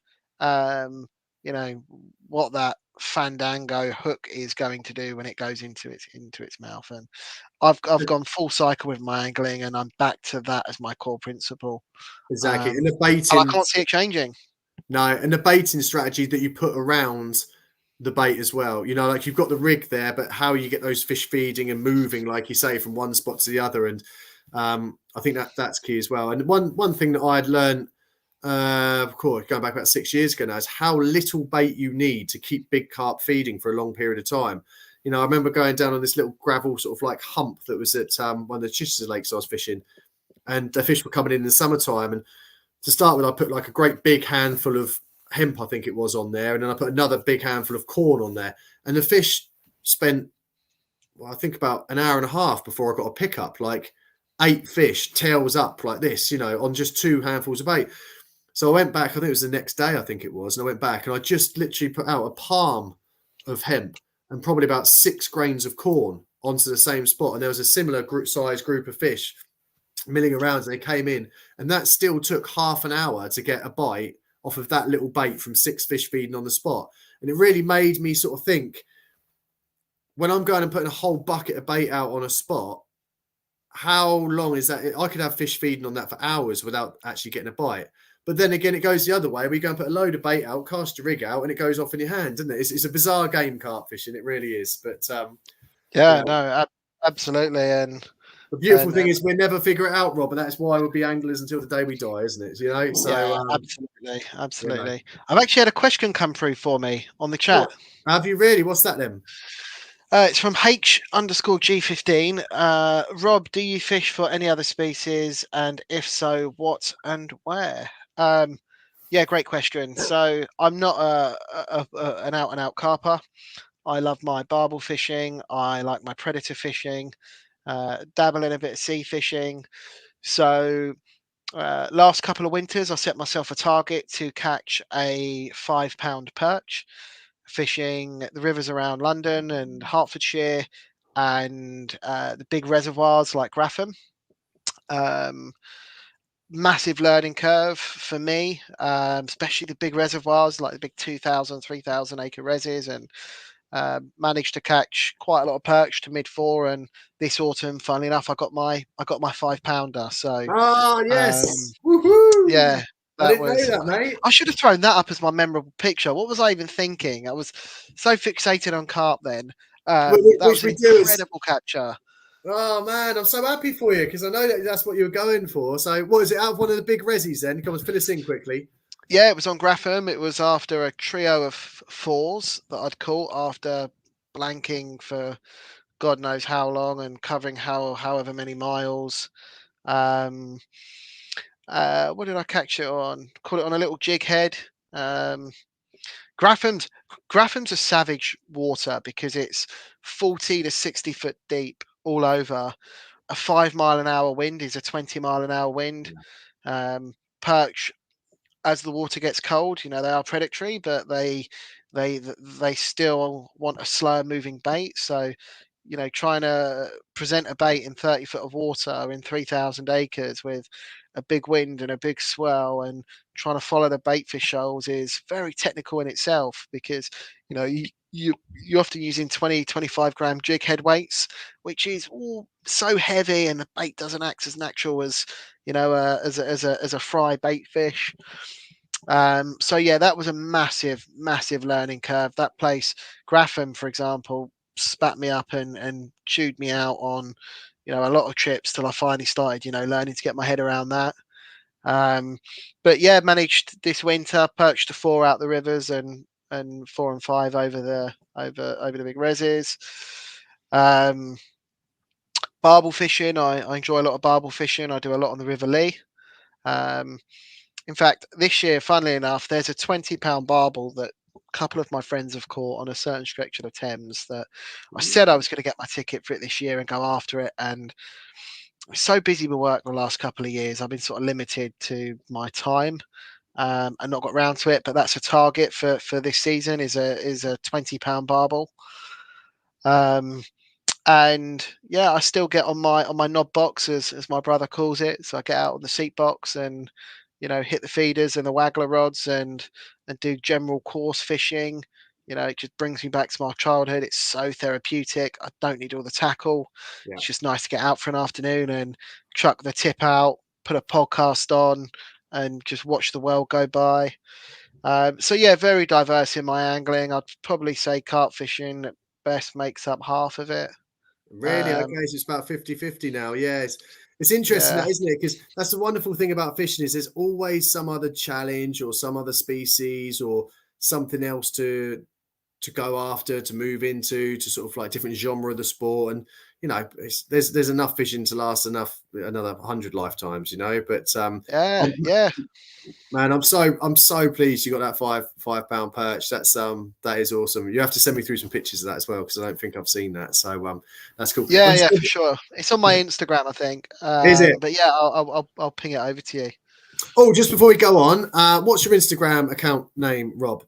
you know, what that fandango hook is going to do when it goes into its mouth. And I've gone full cycle with my angling, and I'm back to that as my core principle. Exactly. And the baiting, and I can't see it changing. No, and the baiting strategy that you put around the bait as well. You know, like you've got the rig there, but how you get those fish feeding and moving, like you say, from one spot to the other. And I think that's key as well. And one thing that I'd learned, of course, going back about 6 years ago now, is how little bait you need to keep big carp feeding for a long period of time. You know, I remember going down on this little gravel sort of like hump that was at one of the Chichester lakes I was fishing, and the fish were coming in the summertime. And to start with, I put like a great big handful of hemp, I think it was, on there. And then I put another big handful of corn on there. And the fish spent, well, I think about an hour and a half before I got a pickup, like 8 fish, tails up like this, you know, on just 2 handfuls of bait. So I went back, I think it was the next day, I think it was. And I went back and I just literally put out a palm of hemp and probably about 6 grains of corn onto the same spot. And there was a similar size group of fish milling around, and they came in, and that still took half an hour to get a bite off of that little bait from 6 fish feeding on the spot. And it really made me sort of think, when I'm going and putting a whole bucket of bait out on a spot, how long is that? I could have fish feeding on that for hours without actually getting a bite. But then again, it goes the other way. We go and put a load of bait out, cast your rig out, and it goes off in your hand, doesn't it? It's a bizarre game, carp fishing. It really is. But you Yeah, know, no, absolutely, the beautiful thing and is we'll never figure it out, Rob. And that's why we'll be anglers until the day we die, isn't it? You know. So yeah, absolutely, you know, absolutely. I've actually had a question come through for me on the what chat. have you really? What's that then? It's from H_G15. Rob, do you fish for any other species? And if so, what and where? Yeah, great question. So I'm not an out and out carper. I love my barbel fishing. I like my predator fishing. Dabble in a bit of sea fishing. So last couple of winters, I set myself a target to catch a £5 perch, fishing the rivers around London and Hertfordshire and the big reservoirs like Graffham. Um, Massive learning curve for me, especially the big reservoirs like the big 2,000, 3,000 acre reses, and managed to catch quite a lot of perch to mid 4. And this autumn, funnily enough, I got my £5. So Ah, um, yes. Woohoo! yeah, I that didn't know was. that, mate. I should have thrown that up as my memorable picture. What was I even thinking? I was so fixated on carp then. That Which was an we do is. incredible catcher. Oh man, I'm so happy for you because I know that's what you were going for. So, what is it out of one of the big resis then? Come on, fill us in quickly. Yeah, it was on Grapham. It was after a trio of fours that I'd caught after blanking for God knows how long and covering however many miles. Um, what did I catch it on? Caught it on a little jig head. Um, Grafham's Grafham's a savage water because it's 40 to 60 foot deep all over. A 5 mile an hour wind is a 20 mile an hour wind. Um, Perch, as the water gets cold, they are predatory, but they still want a slower moving bait. So, trying to present a bait in 30 foot of water in 3,000 acres with a big wind and a big swell, and trying to follow the bait fish shoals is very technical in itself because you're often using 20-25 gram jig head weights, which is all so heavy, and the bait doesn't act as natural as as a fry bait fish. So yeah, that was a massive, massive learning curve. That place, Grapham, for example, spat me up and chewed me out on, a lot of trips till I finally started, learning to get my head around that. Um, but yeah, managed this winter, perched a 4 out the rivers and 4 and 5 over the big reses. Um, Barbel fishing, I enjoy a lot of barbel fishing. I do a lot on the River Lee. Um, In fact, this year, funnily enough, there's a £20 barbel that a couple of my friends have caught on a certain stretch of the Thames that I said I was going to get my ticket for it this year and go after it. And I'm so busy with work the last couple of years, I've been sort of limited to my time, and not got round to it. But that's a target for this season is a £20 barbel. Um, and yeah, I still get on my knob box as my brother calls it. So I get out on the seat box and hit the feeders and the waggler rods and do general course fishing. It just brings me back to my childhood. It's so therapeutic. I don't need all the tackle. Yeah, It's just nice to get out for an afternoon and chuck the tip out, put a podcast on, and just watch the world go by. So yeah, very diverse in my angling. I'd probably say carp fishing at best makes up half of it. really. Okay, Um, so it's about 50-50 now. Yeah, it's interesting that, yeah, isn't it? Because that's the wonderful thing about fishing is there's always some other challenge or some other species or something else to go after, to move into, to sort of like different genre of the sport. And there's enough fishing to last another 100 lifetimes. But yeah, I'm, yeah, man, I'm so pleased you got that five pound perch. That is awesome. You have to send me through some pictures of that as well because I don't think I've seen that. So that's cool. yeah, yeah, for sure. It's on my Instagram, I think. Is it? But yeah, I'll ping it over to you. Oh, just before we go on, what's your Instagram account name, Rob?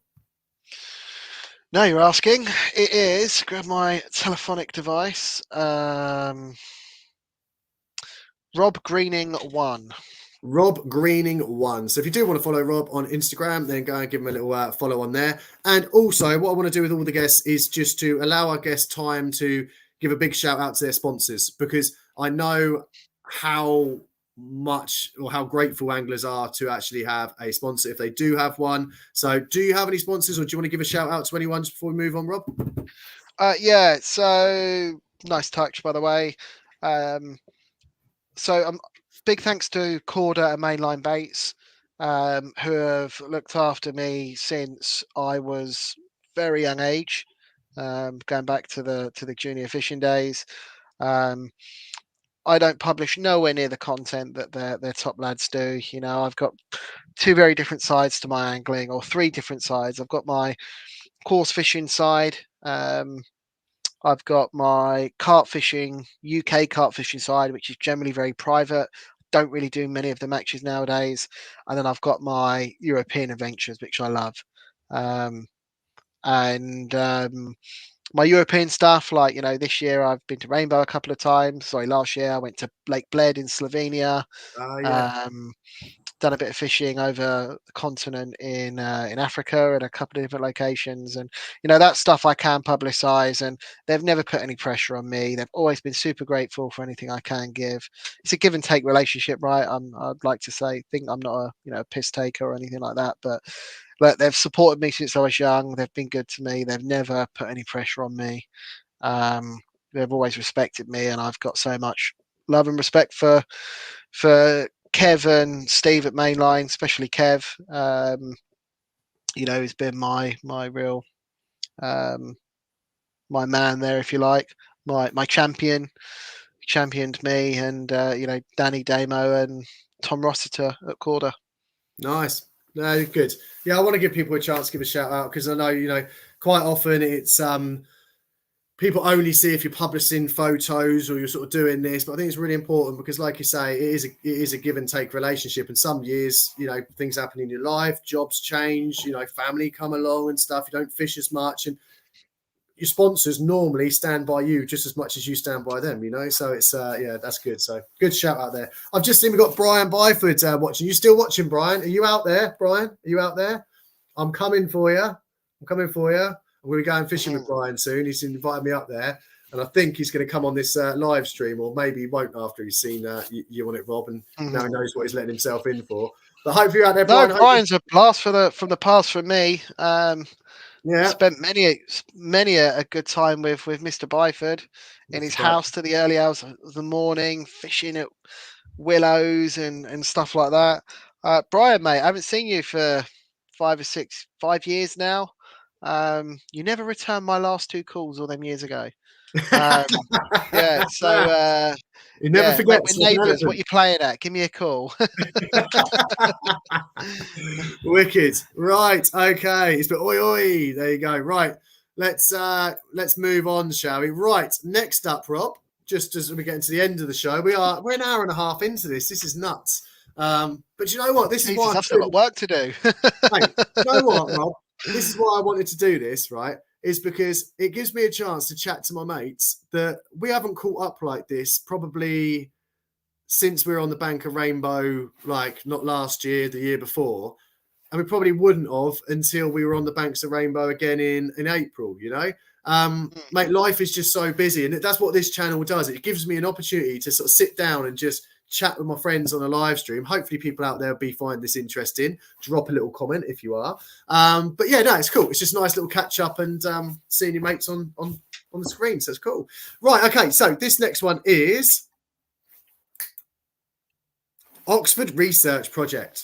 No, you're asking. It is. Grab my telephonic device. Rob Greening 1. Rob Greening 1. So if you do want to follow Rob on Instagram, then go and give him a little follow on there. And also, what I want to do with all the guests is just to allow our guests time to give a big shout out to their sponsors, because I know how much or how grateful anglers are to actually have a sponsor if they do have one. So do you have any sponsors, or do you want to give a shout out to anyone before we move on, Rob? Yeah, so nice touch, by the way. So big thanks to Corda and Mainline Baits, who have looked after me since I was very young age, going back to the junior fishing days. I don't publish nowhere near the content that their top lads do. You know, I've got two very different sides to my angling, or three different sides. I've got my course fishing side. I've got my carp fishing, UK carp fishing side, which is generally very private. Don't really do many of the matches nowadays. And then I've got my European adventures, which I love. And my European stuff, like, this year I've been to Rainbow a couple of times. Sorry, last year I went to Lake Bled in Slovenia. Yeah. Done a bit of fishing over the continent in Africa at a couple of different locations, and that stuff I can publicize, and they've never put any pressure on me. They've always been super grateful for anything I can give. It's a give and take relationship, right? I'd like to think I'm not a piss taker or anything like that, but they've supported me since I was young. They've been good to me. They've never put any pressure on me. They've always respected me, and I've got so much love and respect for Kev and Steve at Mainline, especially Kev. He's been my real my man there, if you like, my champion. He championed me, and Danny Damo and Tom Rossiter at Corda. Nice. No, good. Yeah, I want to give people a chance to give a shout out, because I know, quite often it's people only see if you're publishing photos or you're sort of doing this, but I think it's really important because, like you say, it is a give and take relationship. And some years, things happen in your life, jobs change, family come along and stuff. You don't fish as much, and your sponsors normally stand by you just as much as you stand by them, so it's that's good. So good shout out there. I've just seen we've got Brian Byford watching. You still watching, Brian? Are you out there, Brian? Are you out there? I'm coming for you. I'm going to be going fishing with Brian soon. He's invited me up there, and I think he's going to come on this live stream, or maybe he won't after he's seen you on it, Rob, and now he knows what he's letting himself in for. But hopefully you're out there, Brian. No, Brian's a blast from the past for me. Yeah, spent many a good time with Mr. Byford in his house to the early hours of the morning, fishing at willows and stuff like that. Brian, mate, I haven't seen you for 5 years now. You never returned my last two calls all them years ago. Yeah, so you never forget. Mate, we're neighbours. What are you playing at? Give me a call. Wicked. Right. Okay. It's oi oi. There you go. Right. Let's move on, shall we? Right. Next up, Rob. Just as we get into the end of the show, we're an hour and a half into this. This is nuts. But you know what? This is why I've still got work to do. Mate, you know what, Rob? This is why I wanted to do this, right? Is because it gives me a chance to chat to my mates that we haven't caught up like this probably since we were on the bank of Rainbow, like not last year, the year before. And we probably wouldn't have until we were on the banks of Rainbow again in April, Mate, life is just so busy. And that's what this channel does. It gives me an opportunity to sort of sit down and just chat with my friends on a live stream. Hopefully people out there will be finding this interesting. Drop a little comment if you are. But yeah, no, it's cool. It's just a nice little catch up and seeing your mates on the screen. So it's cool. Right. Okay. So this next one is Oxford Research Project.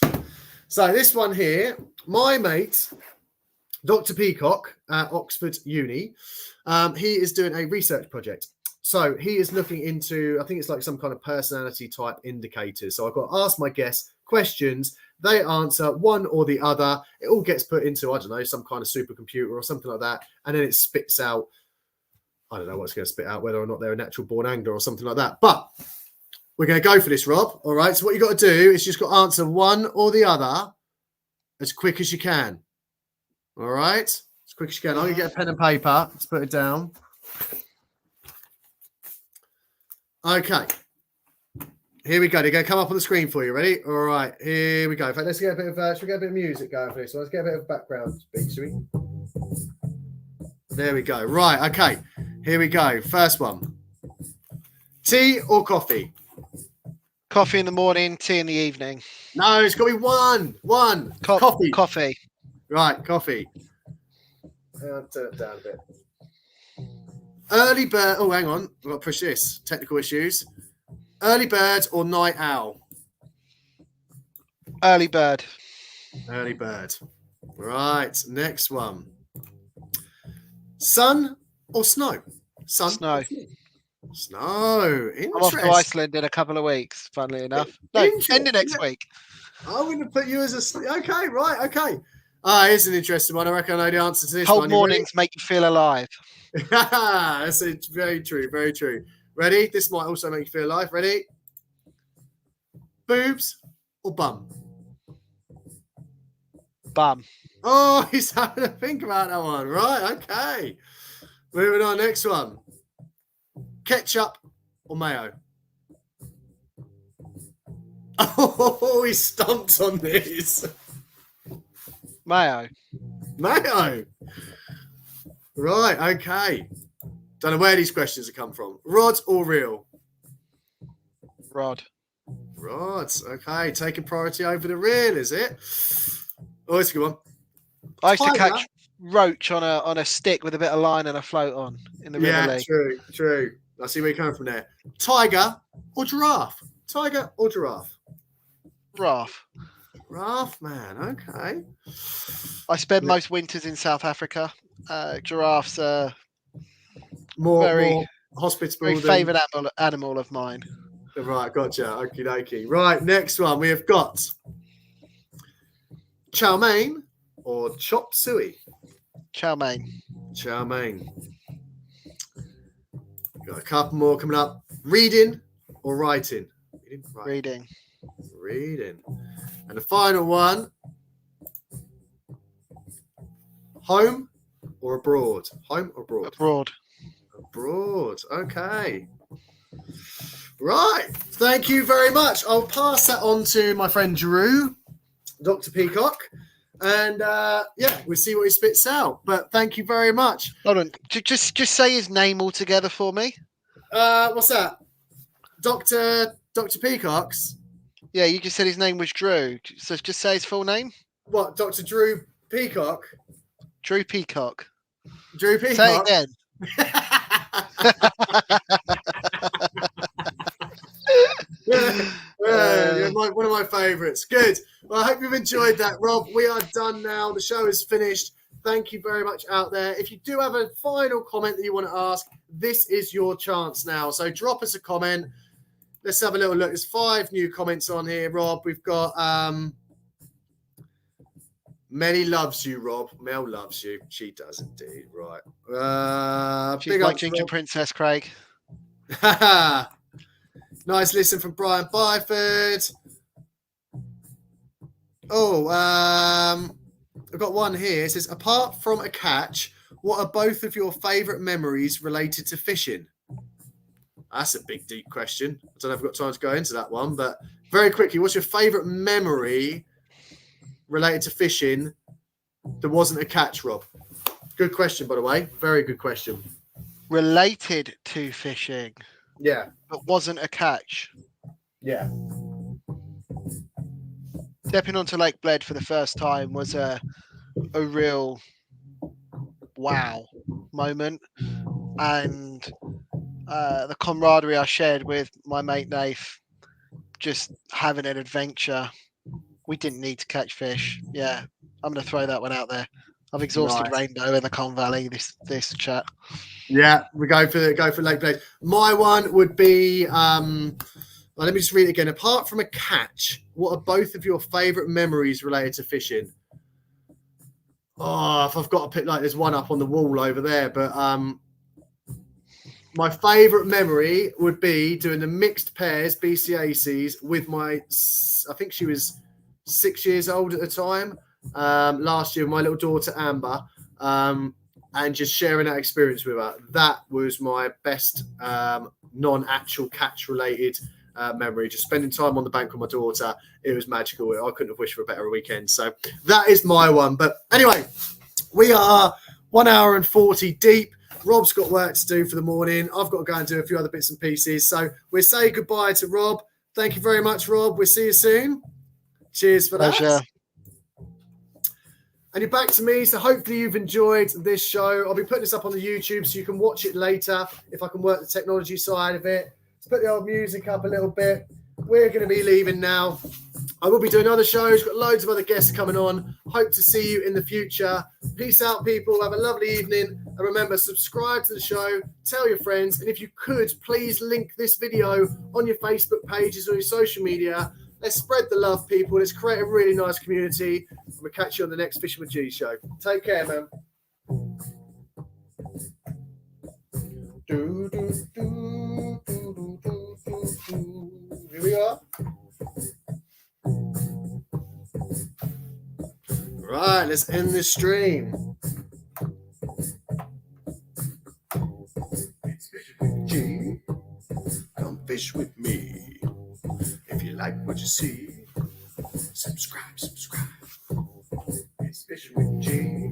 So this one here, my mate, Dr. Peacock at Oxford Uni, he is doing a research project. So he is looking into, I think it's like some kind of personality type indicators. So I've got to ask my guests questions. They answer one or the other. It all gets put into, I don't know, some kind of supercomputer or something like that. And then it spits out, I don't know what it's going to spit out, whether or not they're a natural born angler or something like that. But we're going to go for this, Rob. All right. So what you got to do is just got to answer one or the other as quick as you can. All right. As quick as you can. I'm going to get a pen and paper. Let's put it down. Okay. Here we go. They're going to come up on the screen for you. Ready? All right. Here we go. In fact, let's get a bit of. Should we get a bit of music going for this? So let's get a bit of background speak, shall we? There we go. Right. Okay. Here we go. First one. Tea or coffee? Coffee in the morning, tea in the evening. No, it's got to be one. Coffee. Coffee. Right. Coffee. I'll turn it down a bit. Early bird. Oh, hang on. I've got to push this. Technical issues. Early bird or night owl? Early bird. Early bird. Right. Next one. Sun or snow? Sun. Snow. Snow. I'm off to Iceland in a couple of weeks, funnily enough. No, end of next week. I'm going to put you as a... Okay, right, okay. Here's an interesting one. I reckon I know the answer to this Cold one. mornings make you feel alive. That's very true, very true. Ready? This might also make you feel alive. Ready? Boobs or bum? Bum. Oh, he's having to think about that one. Right, okay. Moving on, next one. Ketchup or mayo? Oh, he stumped on this. Mayo. Mayo. Right, okay. Don't know where these questions have come from. Rod or reel? Rod. Rod. Okay, taking priority over the reel, is it? Oh, it's a good one. I used to catch roach on a stick with a bit of line and a float on in the river league. True. I see where you're coming from there. Tiger or giraffe? Tiger or giraffe? Giraffe. Giraffe, man. Okay. I spend most winters in South Africa. Giraffes are more hospitable. Very favoured animal of mine. Right, gotcha. Okie dokie. Right, next one we have got chow mein or chop suey? Chow mein. Chow mein. Got a couple more coming up. Reading or writing? Reading. And the final one. Home or abroad? Home or abroad? Abroad. Okay. Right. Thank you very much. I'll pass that on to my friend Drew, Dr. Peacock. And we'll see what he spits out. But thank you very much. Hold on. Just say his name all together for me. What's that? Dr. Peacock's? Yeah, you just said his name was Drew. So just say his full name. What, Dr. Drew Peacock? Drew Peacock. Drew Peacock. Say it again. One of my favourites. Good. Well, I hope you've enjoyed that, Rob. We are done now. The show is finished. Thank you very much out there. If you do have a final comment that you want to ask, this is your chance now. So drop us a comment. Let's have a little look. There's 5 new comments on here, Rob. We've got Melly loves you, Rob. Mel loves you. She does indeed. Right. She's like Ginger Princess, Craig. Nice listen from Brian Byford. Oh, I've got one here. It says, apart from a catch, what are both of your favourite memories related to fishing? That's a big, deep question. I don't know if I've got time to go into that one, but very quickly, what's your favourite memory related to fishing that wasn't a catch, Rob? Good question, by the way. Very good question. Related to fishing. Yeah. But wasn't a catch. Yeah. Stepping onto Lake Bled for the first time was a real wow moment. And the camaraderie I shared with my mate Nath, just having an adventure. We didn't need to catch fish. Yeah, I'm going to throw that one out there. I've exhausted Rainbow in the Con Valley this chat. Yeah, we go for Lake Blade. My one would be let me just read it again. Apart from a catch, what are both of your favourite memories related to fishing? Oh, if I've got to pick, there's one up on the wall over there, but my favourite memory would be doing the mixed pairs BCACs with I think she was 6 years old at the time. Last year, my little daughter Amber, and just sharing that experience with her. That was my best non-actual catch-related memory. Just spending time on the bank with my daughter, it was magical. I couldn't have wished for a better weekend. So that is my one. But anyway, we are 1 hour and 40 deep. Rob's got work to do for the morning. I've got to go and do a few other bits and pieces. So we'll say goodbye to Rob. Thank you very much, Rob. We'll see you soon. Cheers for that. And you're back to me, so hopefully you've enjoyed this show. I'll be putting this up on the YouTube so you can watch it later if I can work the technology side of it. Let's put the old music up a little bit. We're going to be leaving now. I will be doing other shows. Got loads of other guests coming on. Hope to see you in the future. Peace out, people. Have a lovely evening. And remember, subscribe to the show. Tell your friends. And if you could, please link this video on your Facebook pages or your social media. Let's spread the love, people. Let's create a really nice community. We'll catch you on the next Fishing with G show. Take care, man. Here we are. Right, let's end this stream. It's Fishing with G. Come fish with me. If you like what you see, subscribe. It's Fishing with G.